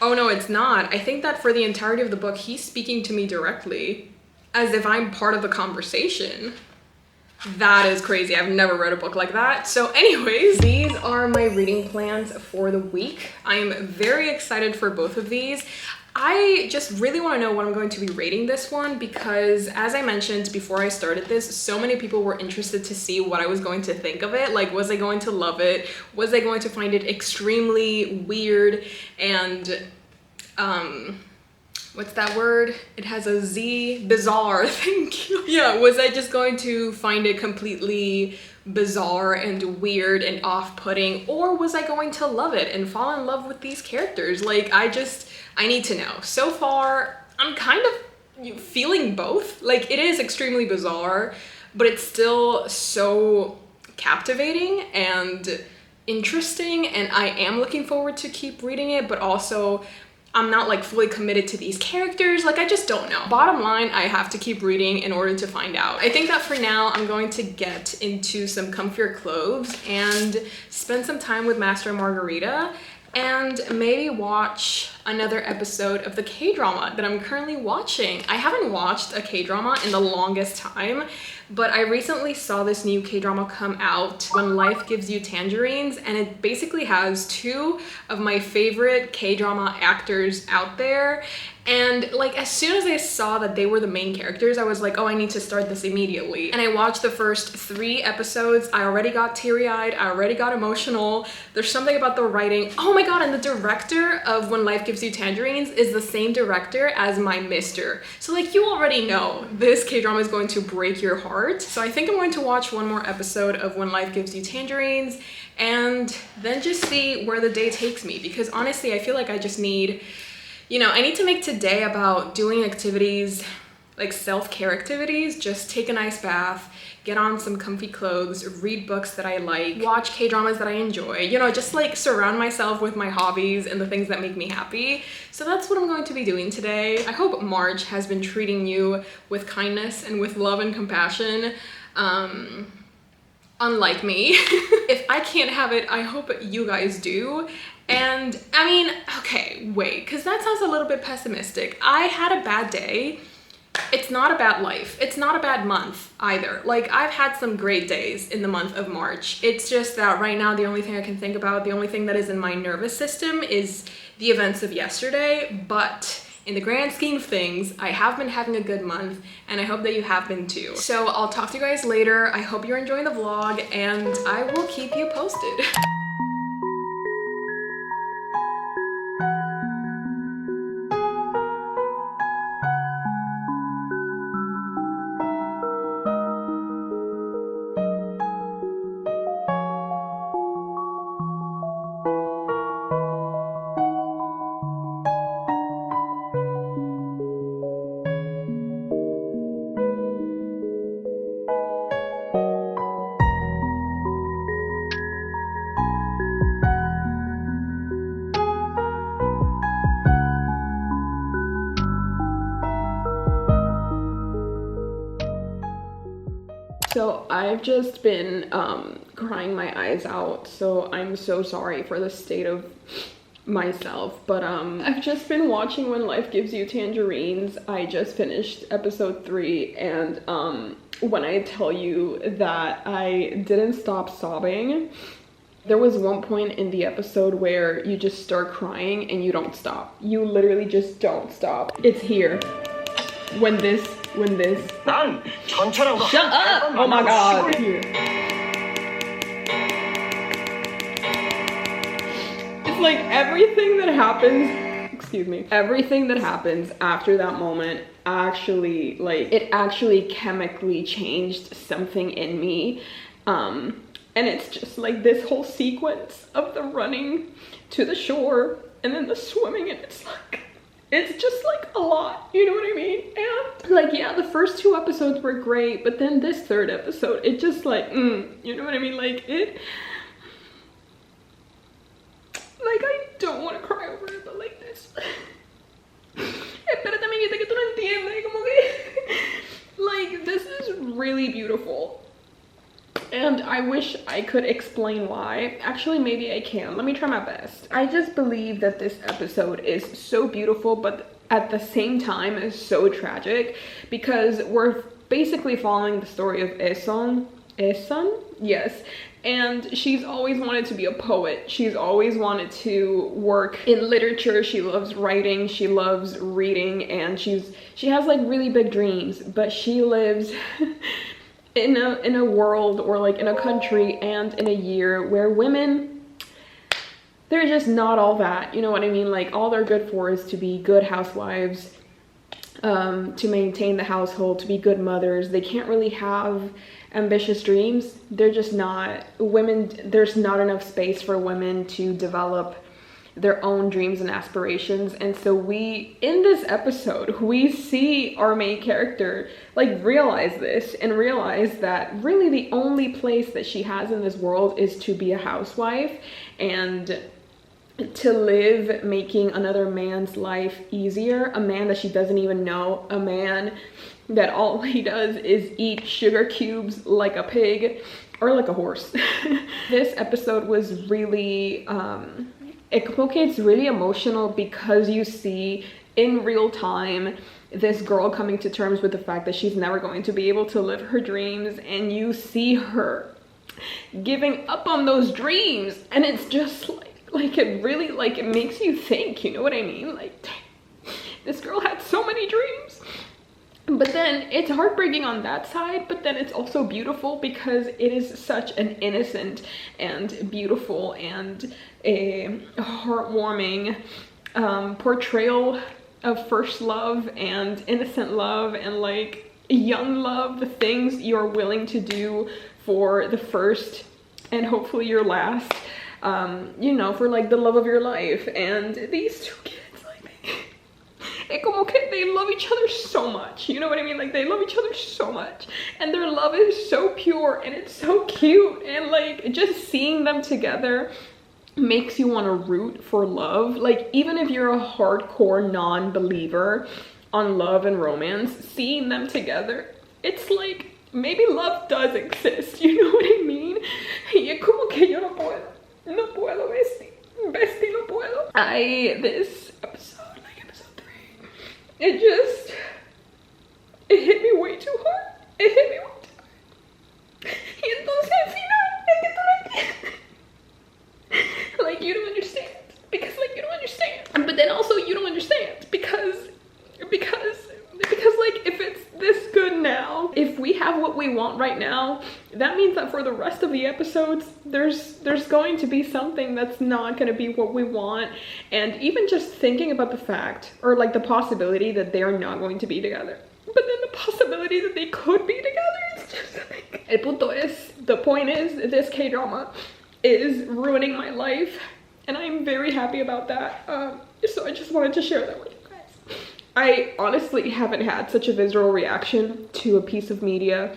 Oh no, it's not. I think that for the entirety of the book, he's speaking to me directly as if I'm part of the conversation. That is crazy. I've never read a book like that. So anyways, these are my reading plans for the week. I'm very excited for both of these. I just really want to know what I'm going to be rating this one because, as I mentioned before I started this, so many people were interested to see what I was going to think of it. Like, was I going to love it? Was I going to find it extremely weird and, what's that word? It has a Z. Bizarre. Thank you. Yeah, was I just going to find it completely bizarre and weird and off-putting, or was I going to love it and fall in love with these characters? Like, I need to know. So far, I'm kind of feeling both. Like, it is extremely bizarre, but it's still so captivating and interesting, and I am looking forward to keep reading it, but also I'm not like fully committed to these characters. Like, I just don't know. Bottom line, I have to keep reading in order to find out. I think that for now, I'm going to get into some comfier clothes and spend some time with Master and Margarita, and maybe watch another episode of the K-drama that I'm currently watching. I haven't watched a K-drama in the longest time, but I recently saw this new K-drama come out, When Life Gives You Tangerines, and it basically has two of my favorite K-drama actors out there. And like, as soon as I saw that they were the main characters, I was like, oh, I need to start this immediately. And I watched the first 3 episodes. I already got teary-eyed. I already got emotional. There's something about the writing. Oh my god, and the director of When Life Gives You Tangerines is the same director as My Mister. So like, you already know this K-drama is going to break your heart. So I think I'm going to watch one more episode of When Life Gives You Tangerines and then just see where the day takes me. Because honestly, I feel like I just need— I need to make today about doing activities, like self-care activities. Just take a nice bath, get on some comfy clothes, read books that I like, watch K-dramas that I enjoy, just like surround myself with my hobbies and the things that make me happy. So that's what I'm going to be doing today. I hope March has been treating you with kindness and with love and compassion. Unlike me. If I can't have it, I hope you guys do. And I mean, okay, wait, because that sounds a little bit pessimistic. I had a bad day. It's not a bad life. It's not a bad month either. Like, I've had some great days in the month of March. It's just that right now, the only thing I can think about, the only thing that is in my nervous system is the events of yesterday. But in the grand scheme of things, I have been having a good month, and I hope that you have been too. So I'll talk to you guys later. I hope you're enjoying the vlog, and I will keep you posted. So I've just been crying my eyes out, so I'm so sorry for the state of myself. But I've just been watching When Life Gives You Tangerines. I just finished episode 3, and when I tell you that I didn't stop sobbing, there was one point in the episode where you just start crying and you don't stop. You literally just don't stop. It's here. When this shut up. Oh my god. It's like everything that happens after that moment actually, like, it actually chemically changed something in me. And it's just like this whole sequence of the running to the shore and then the swimming, and it's just like a lot, you know what I mean? And like, yeah, the first 2 episodes were great, but then this 3rd episode, it just like, you know what I mean? Like, I don't want to cry over it, but like this. Espérate, amiguita, que tú no entiendes, como que, like, this is really beautiful. And I wish I could explain why. Actually, maybe I can. Let me try my best. I just believe that this episode is so beautiful, but at the same time is so tragic, because we're basically following the story of Esun? Yes. And she's always wanted to be a poet. She's always wanted to work in literature. She loves writing, she loves reading, and she has like really big dreams, but she lives in a world, or like in a country and in a year where women, they're just not all that, you know what I mean? Like, all they're good for is to be good housewives, to maintain the household, to be good mothers. They can't really have ambitious dreams. They're just not women. There's not enough space for women to develop their own dreams and aspirations. And so in this episode, we see our main character like realize this, and realize that really the only place that she has in this world is to be a housewife and to live making another man's life easier, a man that she doesn't even know, a man that all he does is eat sugar cubes like a pig or like a horse. This episode was really it's really emotional, because you see in real time this girl coming to terms with the fact that she's never going to be able to live her dreams, and you see her giving up on those dreams, and it's just like it really, like, it makes you think, you know what I mean? Like, dang, this girl had so many dreams. But then it's heartbreaking on that side, but then it's also beautiful, because it is such an innocent and beautiful and a heartwarming portrayal of first love and innocent love and like young love, the things you're willing to do for the first and hopefully your last, you know, for like the love of your life. And these 2 kids, como que they love each other so much, you know what I mean? Like, they love each other so much, and their love is so pure, and it's so cute, and like, just seeing them together makes you want to root for love. Like, even if you're a hardcore non-believer on love and romance, seeing them together, it's like, maybe love does exist, you know what I mean? Y como que yo no puedo, bestie, no puedo. This episode, it hit me way too hard. It hit me way too hard. Y entonces al final, es que tú no entiendes. Like, you don't understand. Because, like, you don't understand. But then also you don't understand. Because, like, if it's this good now, if we have what we want right now, that means that for the rest of the episodes, there's going to be something that's not going to be what we want. And even just thinking about the fact, or like the possibility that they are not going to be together, but then the possibility that they could be together, it's just like, the point is, this K-drama is ruining my life, and I'm very happy about that. So I just wanted to share that with you guys. I honestly haven't had such a visceral reaction to a piece of media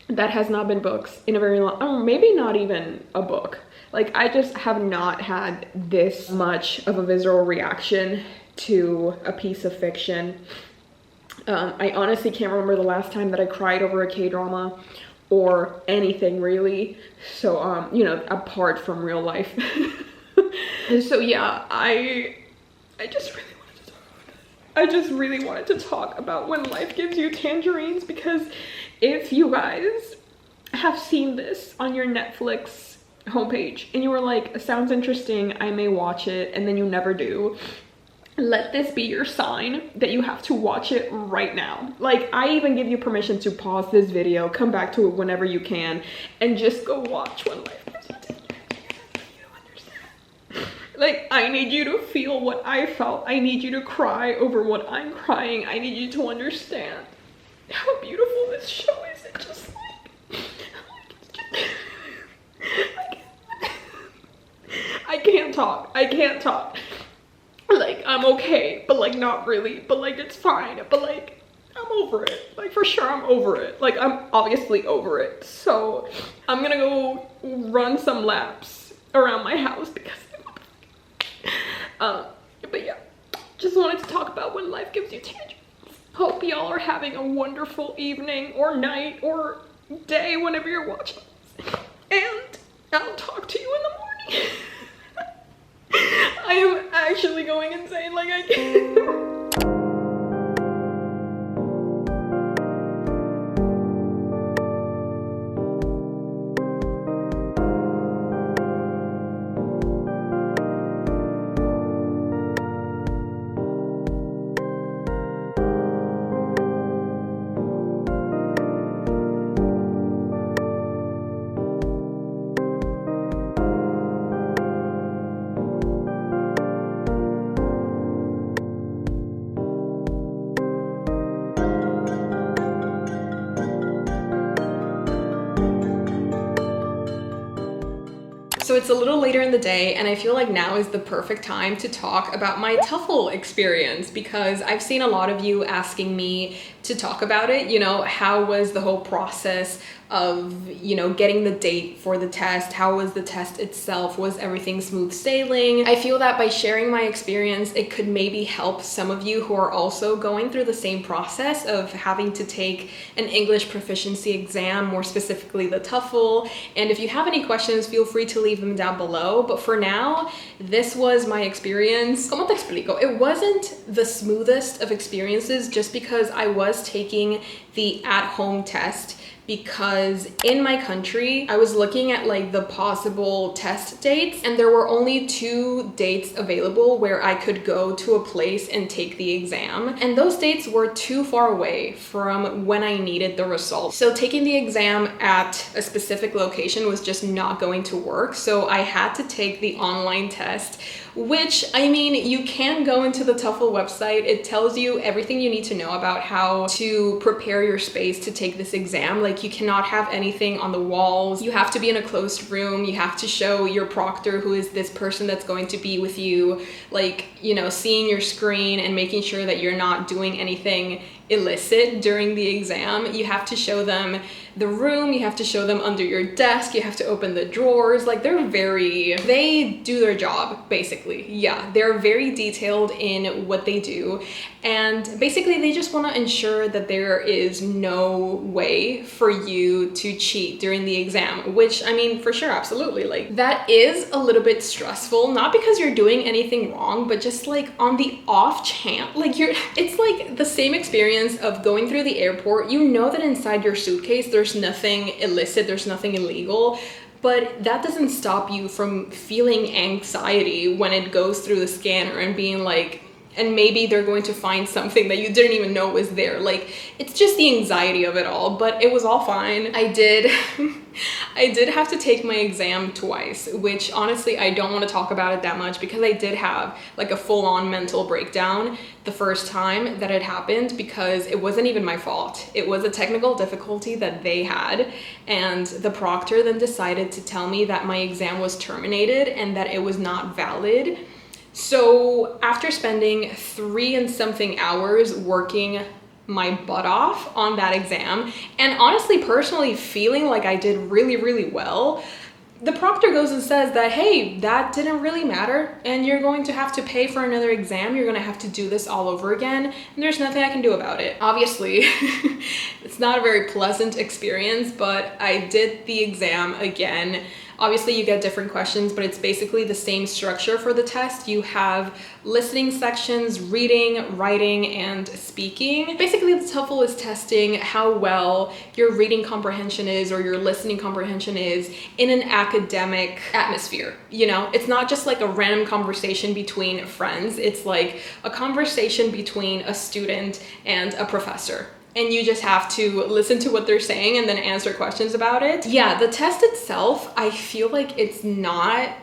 that has not been books in a very long, or maybe not even a book. Like, I just have not had this much of a visceral reaction to a piece of fiction. I honestly can't remember the last time that I cried over a K-drama or anything really. So, you know, apart from real life. So yeah, I just really wanted to talk about this. I just really wanted to talk about when life gives you tangerines, because if you guys have seen this on your Netflix homepage and you were like, sounds interesting, I may watch it, and then you never do, let this be your sign that you have to watch it right now. Like, I even give you permission to pause this video, come back to it whenever you can, and just go watch When Life Gives You Tangerines. You understand? Like, I need you to feel what I felt. I need you to cry over what I'm crying. I need you to understand how beautiful this show is. It just I can't talk. I can't talk. Like, I'm okay, but like not really, but like it's fine, but like I'm over it. Like, for sure I'm over it. Like, I'm obviously over it. So I'm gonna go run some laps around my house because but yeah, just wanted to talk about When Life Gives You Tangerines. Hope y'all are having a wonderful evening or night or day whenever you're watching this. And I'll talk to you in the morning. I am actually going insane, like I can't. So it's a little later in the day, and I feel like now is the perfect time to talk about my TOEFL experience, because I've seen a lot of you asking me to talk about it. You know, how was the whole process of, you know, getting the date for the test? How was the test itself? Was everything smooth sailing? I feel that by sharing my experience, it could maybe help some of you who are also going through the same process of having to take an English proficiency exam, more specifically the TOEFL. And if you have any questions, feel free to leave them down below. But for now, this was my experience. ¿Cómo te explico? It wasn't the smoothest of experiences just because I was taking the at-home test, because in my country, I was looking at like the possible test dates, and there were only 2 dates available where I could go to a place and take the exam. And those dates were too far away from when I needed the results. So taking the exam at a specific location was just not going to work. So I had to take the online test, which, I mean, you can go into the TOEFL website. It tells you everything you need to know about how to prepare your space to take this exam. Like, you cannot have anything on the walls. You have to be in a closed room. You have to show your proctor, who is this person that's going to be with you, like, you know, seeing your screen and making sure that you're not doing anything illicit during the exam. You have to show them the room, you have to show them under your desk, you have to open the drawers. Like, they do their job, basically. Yeah, they're very detailed in what they do, and basically they just want to ensure that there is no way for you to cheat during the exam, which, I mean, for sure, absolutely. Like, that is a little bit stressful, not because you're doing anything wrong, but just like on the off chance, like it's like the same experience of going through the airport. You know that inside your suitcase there's nothing illicit, there's nothing illegal, but that doesn't stop you from feeling anxiety when it goes through the scanner and being like, and maybe they're going to find something that you didn't even know was there. Like, it's just the anxiety of it all, but it was all fine. I did have to take my exam twice, which honestly, I don't want to talk about it that much because I did have like a full-on mental breakdown the first time that it happened, because it wasn't even my fault. It was a technical difficulty that they had, and the proctor then decided to tell me that my exam was terminated and that it was not valid. So after spending 3 and something hours working my butt off on that exam, and honestly, personally feeling like I did really, really well, the proctor goes and says that, hey, that didn't really matter, and you're going to have to pay for another exam. You're going to have to do this all over again, and there's nothing I can do about it. Obviously, it's not a very pleasant experience, but I did the exam again Obviously you get different questions, but it's basically the same structure for the test. You have listening sections, reading, writing, and speaking. Basically the TOEFL is testing how well your reading comprehension is or your listening comprehension is in an academic atmosphere. You know, it's not just like a random conversation between friends. It's like a conversation between a student and a professor. And you just have to listen to what they're saying and then answer questions about it. Yeah, the test itself, I feel like it's not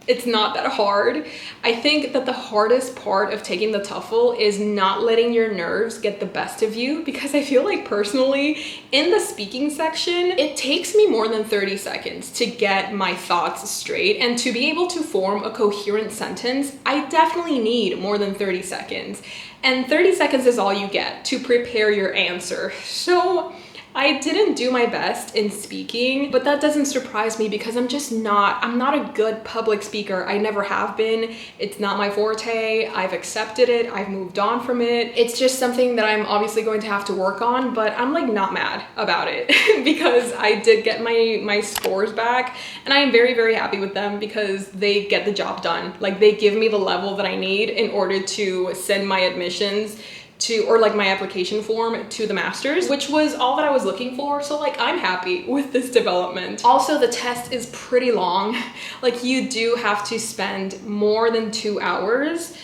that hard. I think that the hardest part of taking the TOEFL is not letting your nerves get the best of you, because I feel like personally in the speaking section, it takes me more than 30 seconds to get my thoughts straight, and to be able to form a coherent sentence, I definitely need more than 30 seconds. And 30 seconds is all you get to prepare your answer. So I didn't do my best in speaking, but that doesn't surprise me because I'm not a good public speaker. I never have been. It's not my forte. I've accepted it. I've moved on from it. It's just something that I'm obviously going to have to work on, but I'm like not mad about it because I did get my scores back, and I am very, very happy with them because they get the job done. Like, they give me the level that I need in order to send my admissions to, or like my application form to the master's, which was all that I was looking for. So like, I'm happy with this development. Also, the test is pretty long. Like, you do have to spend more than 2 hours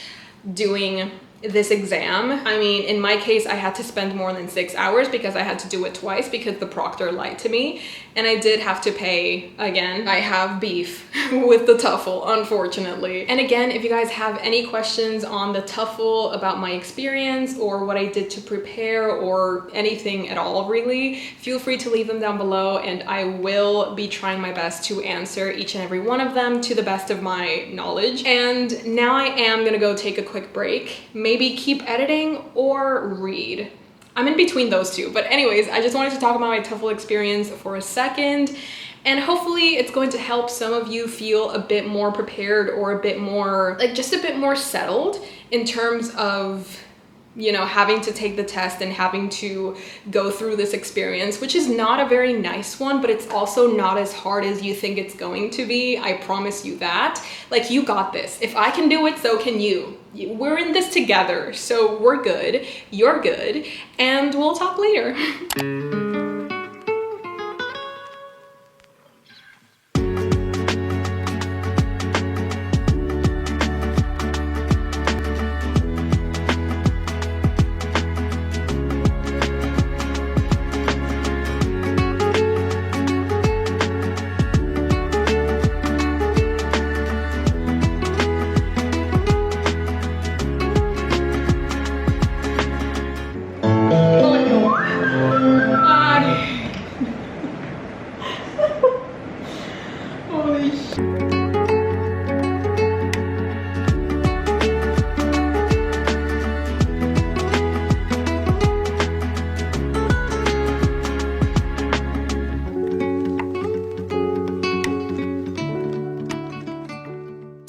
doing this exam. I mean, in my case, I had to spend more than 6 hours because I had to do it twice because the proctor lied to me, and I did have to pay again. I have beef with the TOEFL, unfortunately. And again, if you guys have any questions on the TOEFL about my experience or what I did to prepare or anything at all really, feel free to leave them down below, and I will be trying my best to answer each and every one of them to the best of my knowledge. And now I am gonna go take a quick break. Maybe keep editing or read. I'm in between those two. But anyways, I just wanted to talk about my TOEFL experience for a second. And hopefully it's going to help some of you feel a bit more prepared, or a bit more, like just a bit more settled in terms of, you know, having to take the test and having to go through this experience, which is not a very nice one, but it's also not as hard as you think it's going to be. I promise you that. Like, you got this. If I can do it, so can you. We're in this together, so we're good, you're good, and we'll talk later.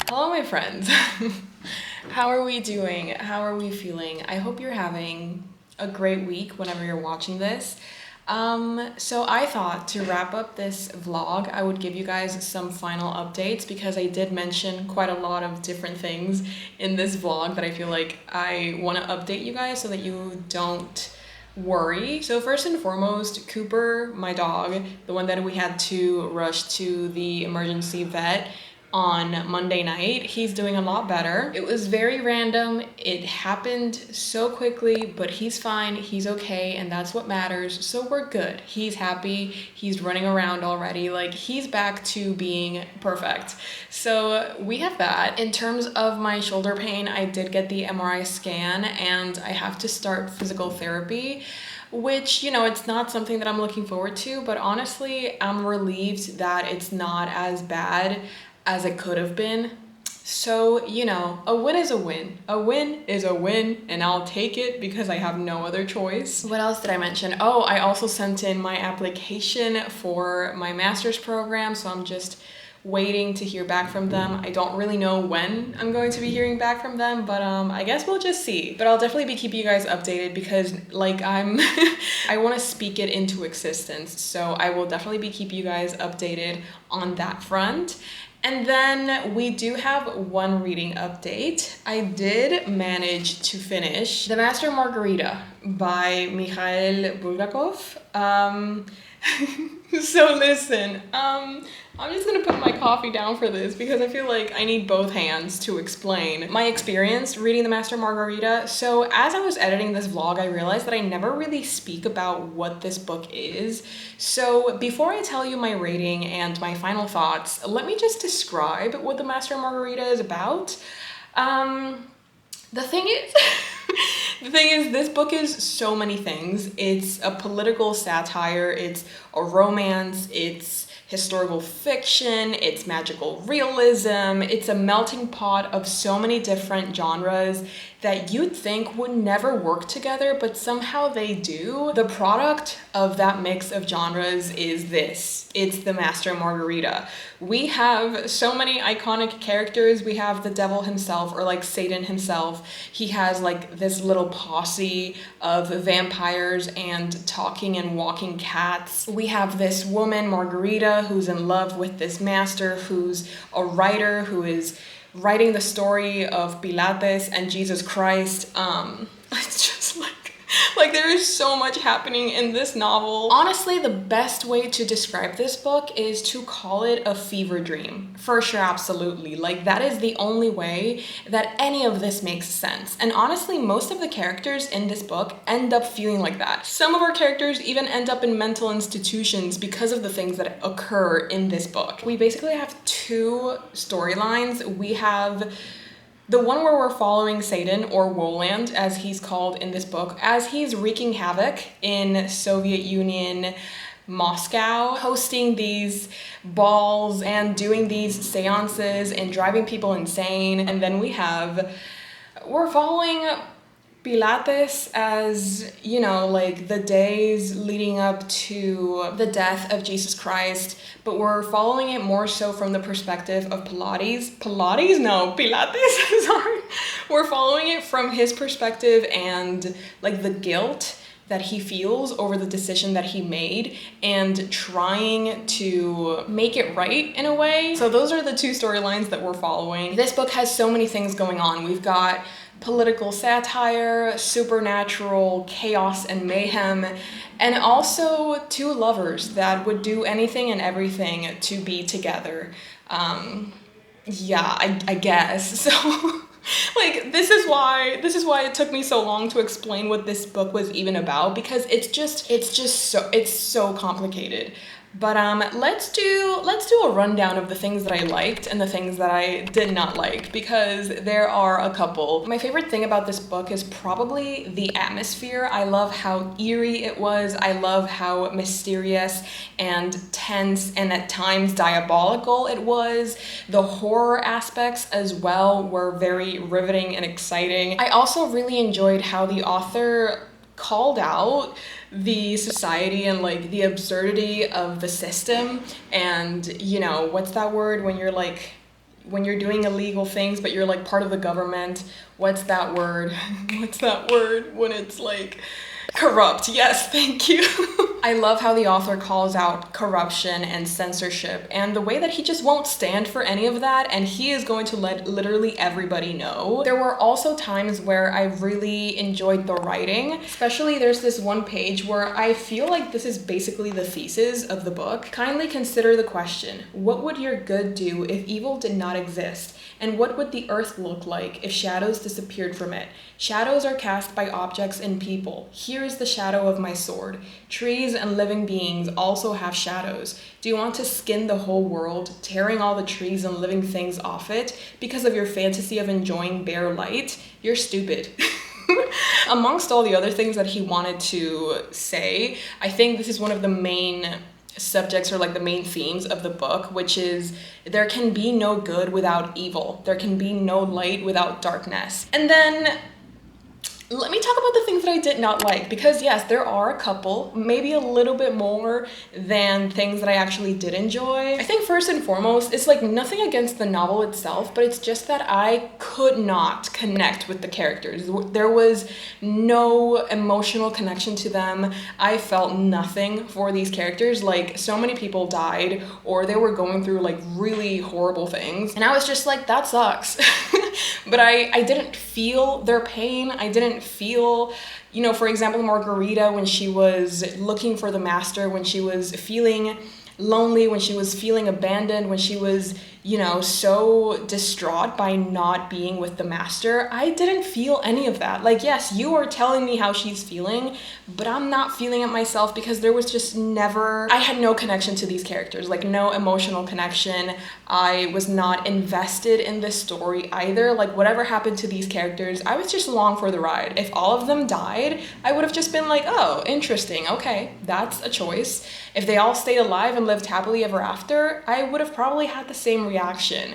Hello, my friends. How are we doing? How are we feeling? I hope you're having a great week whenever you're watching this. So I thought to wrap up this vlog, I would give you guys some final updates, because I did mention quite a lot of different things in this vlog that I feel like I want to update you guys so that you don't worry. So first and foremost, Cooper, my dog, the one that we had to rush to the emergency vet on Monday night, he's doing a lot better. It was very random. It happened so quickly, but he's fine, he's okay, and that's what matters. So we're good. He's happy, he's running around already, like he's back to being perfect. So we have that. In terms of my shoulder pain, I did get the MRI scan and I have to start physical therapy, which, you know, it's not something that I'm looking forward to, but honestly, I'm relieved that it's not as bad as it could have been. So, you know, a win is a win. A win is a win, and I'll take it because I have no other choice. What else did I mention? Oh, I also sent in my application for my master's program, so I'm just waiting to hear back from them. I don't really know when I'm going to be hearing back from them, but I guess we'll just see. But I'll definitely be keeping you guys updated because like I want to speak it into existence. So I will definitely be keeping you guys updated on that front. And then we do have one reading update. I did manage to finish The Master Margarita by Mikhail Bulgakov. So listen, I'm just gonna put my coffee down for this because I feel like I need both hands to explain my experience reading The Master Margarita. So as I was editing this vlog, I realized that I never really speak about what this book is. So before I tell you my rating and my final thoughts, let me just describe what The Master Margarita is about. The thing is, this book is so many things. It's a political satire, it's a romance, it's historical fiction, it's magical realism, it's a melting pot of so many different genres that you'd think would never work together, but somehow they do. The product of that mix of genres is this. It's The Master Margarita. We have so many iconic characters. We have the devil himself, or like Satan himself. He has like this little posse of vampires and talking and walking cats. We have this woman, Margarita, who's in love with this master, who's a writer, who is writing the story of Pilates and Jesus Christ. It's just like there is so much happening in this novel. Honestly, the best way to describe this book is to call it a fever dream. For sure, absolutely. Like that is the only way that any of this makes sense. And honestly, most of the characters in this book end up feeling like that. Some of our characters even end up in mental institutions because of the things that occur in this book. We basically have two storylines. We have the one where we're following Satan, or Woland, as he's called in this book, as he's wreaking havoc in Soviet Union, Moscow, hosting these balls and doing these seances and driving people insane. And then we're following Pilates as, you know, like the days leading up to the death of Jesus Christ, but we're following it more so from the perspective of Pilates. Sorry. We're following it from his perspective and like the guilt that he feels over the decision that he made and trying to make it right in a way. So those are the two storylines that we're following. This book has so many things going on. We've got political satire, supernatural chaos and mayhem, and also two lovers that would do anything and everything to be together. Yeah, I guess. So like this is why it took me so long to explain what this book was even about, because it's so complicated. But let's do a rundown of the things that I liked and the things that I did not like, because there are a couple. My favorite thing about this book is probably the atmosphere. I love how eerie it was. I love how mysterious and tense and at times diabolical it was. The horror aspects as well were very riveting and exciting. I also really enjoyed how the author called out the society and like the absurdity of the system, and you know, what's that word when you're doing illegal things but you're like part of the government? What's that word when it's like corrupt? Yes, thank you. I love how the author calls out corruption and censorship and the way that he just won't stand for any of that, and he is going to let literally everybody know. There were also times where I really enjoyed the writing, especially there's this one page where I feel like this is basically the thesis of the book. Kindly consider the question, what would your good do if evil did not exist? And what would the earth look like if shadows disappeared from it? Shadows are cast by objects and people. Here is the shadow of my sword. Trees and living beings also have shadows. Do you want to skin the whole world, tearing all the trees and living things off it because of your fantasy of enjoying bare light? You're stupid. Amongst all the other things that he wanted to say, I think this is one of the main subjects, or like the main themes of the book, which is there can be no good without evil. There can be no light without darkness. And then Let me talk about the things that I did not like, because yes, there are a couple, maybe a little bit more than things that I actually did enjoy. I think first and foremost, it's like nothing against the novel itself, but it's just that I could not connect with the characters. There was no emotional connection to them. I felt nothing for these characters. Like, so many people died or they were going through like really horrible things. And I was just like, that sucks. But I didn't feel their pain. I didn't feel, you know, for example, Margarita, when she was looking for the master, when she was feeling lonely, when she was feeling abandoned, when she was, you know, so distraught by not being with the master, I didn't feel any of that. Like, yes, you are telling me how she's feeling, but I'm not feeling it myself, because there was just never, I had no connection to these characters, like no emotional connection. I was not invested in this story either. Like, whatever happened to these characters, I was just along for the ride. If all of them died, I would have just been like, oh, interesting, okay, that's a choice. If they all stayed alive and lived happily ever after, I would have probably had the same reaction.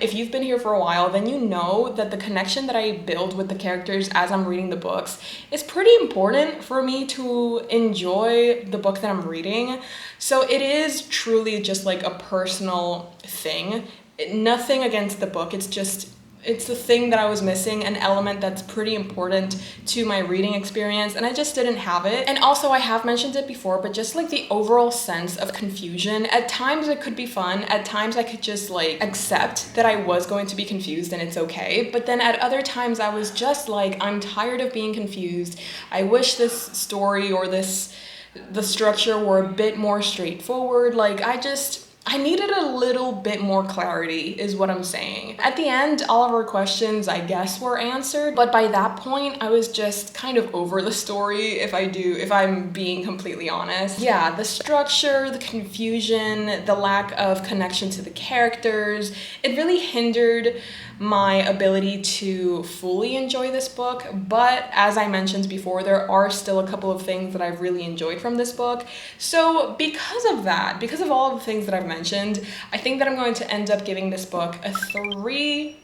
If you've been here for a while, then you know that the connection that I build with the characters as I'm reading the books is pretty important for me to enjoy the book that I'm reading. So it is truly just like a personal thing. Nothing against the book, it's the thing that I was missing, an element that's pretty important to my reading experience, and I just didn't have it. And also, I have mentioned it before, but just like the overall sense of confusion, at times it could be fun, at times I could just like accept that I was going to be confused and it's okay, but then at other times I was just like, I'm tired of being confused. I wish this story or the structure were a bit more straightforward. Like, I needed a little bit more clarity is what I'm saying. At the end, all of our questions, I guess, were answered, but by that point, I was just kind of over the story, if I'm being completely honest. Yeah, the structure, the confusion, the lack of connection to the characters, it really hindered my ability to fully enjoy this book. But as I mentioned before, there are still a couple of things that I've really enjoyed from this book. So because of that, because of all of the things that I've mentioned, I think that I'm going to end up giving this book a 3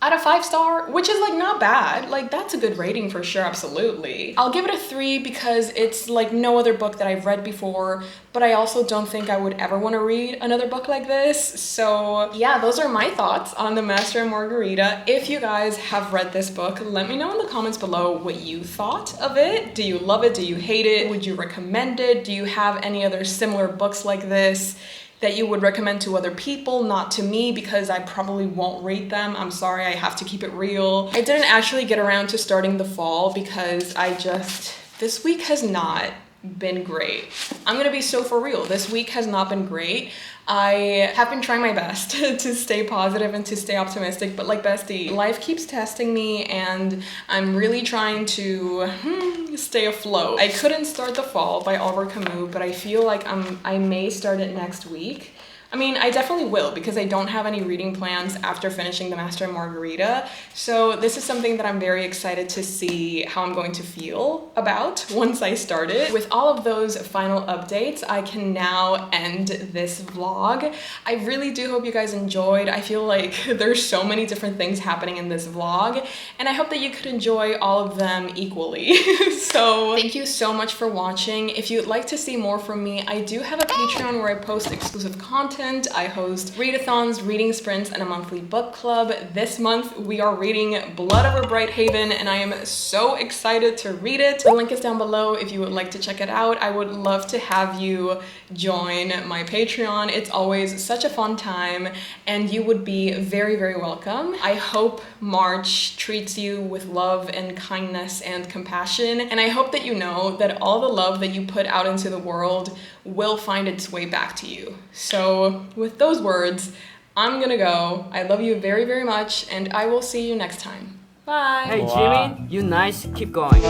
out of 5 star, which is like not bad. Like, that's a good rating for sure, absolutely. I'll give it a 3 because it's like no other book that I've read before, but I also don't think I would ever want to read another book like this. So yeah, those are my thoughts on The Master and Margarita. If you guys have read this book, let me know in the comments below what you thought of it. Do you love it? Do you hate it? Would you recommend it? Do you have any other similar books like this that you would recommend to other people, not to me, because I probably won't read them. I'm sorry, I have to keep it real. I didn't actually get around to starting the fall because this week has not been great. I'm gonna be so for real. This week has not been great. I have been trying my best to stay positive and to stay optimistic, but like, bestie, life keeps testing me and I'm really trying to stay afloat. I couldn't start The Fall by Oliver Camus, but I feel like I may start it next week. I mean, I definitely will, because I don't have any reading plans after finishing The Master and Margarita. So this is something that I'm very excited to see how I'm going to feel about once I start it. With all of those final updates, I can now end this vlog. I really do hope you guys enjoyed. I feel like there's so many different things happening in this vlog, and I hope that you could enjoy all of them equally. So thank you so much for watching. If you'd like to see more from me, I do have a Patreon where I post exclusive content. I host readathons, reading sprints, and a monthly book club. This month we are reading Blood Over Brighthaven, and I am so excited to read it. The link is down below if you would like to check it out. I would love to have you join my Patreon. It's always such a fun time, and you would be very, very welcome. I hope March treats you with love and kindness and compassion, and I hope that you know that all the love that you put out into the world will find its way back to you. So with those words, I'm gonna go. I love you very, very much, and I will see you next time. Bye. Hey, Jimmy, you nice. Keep going.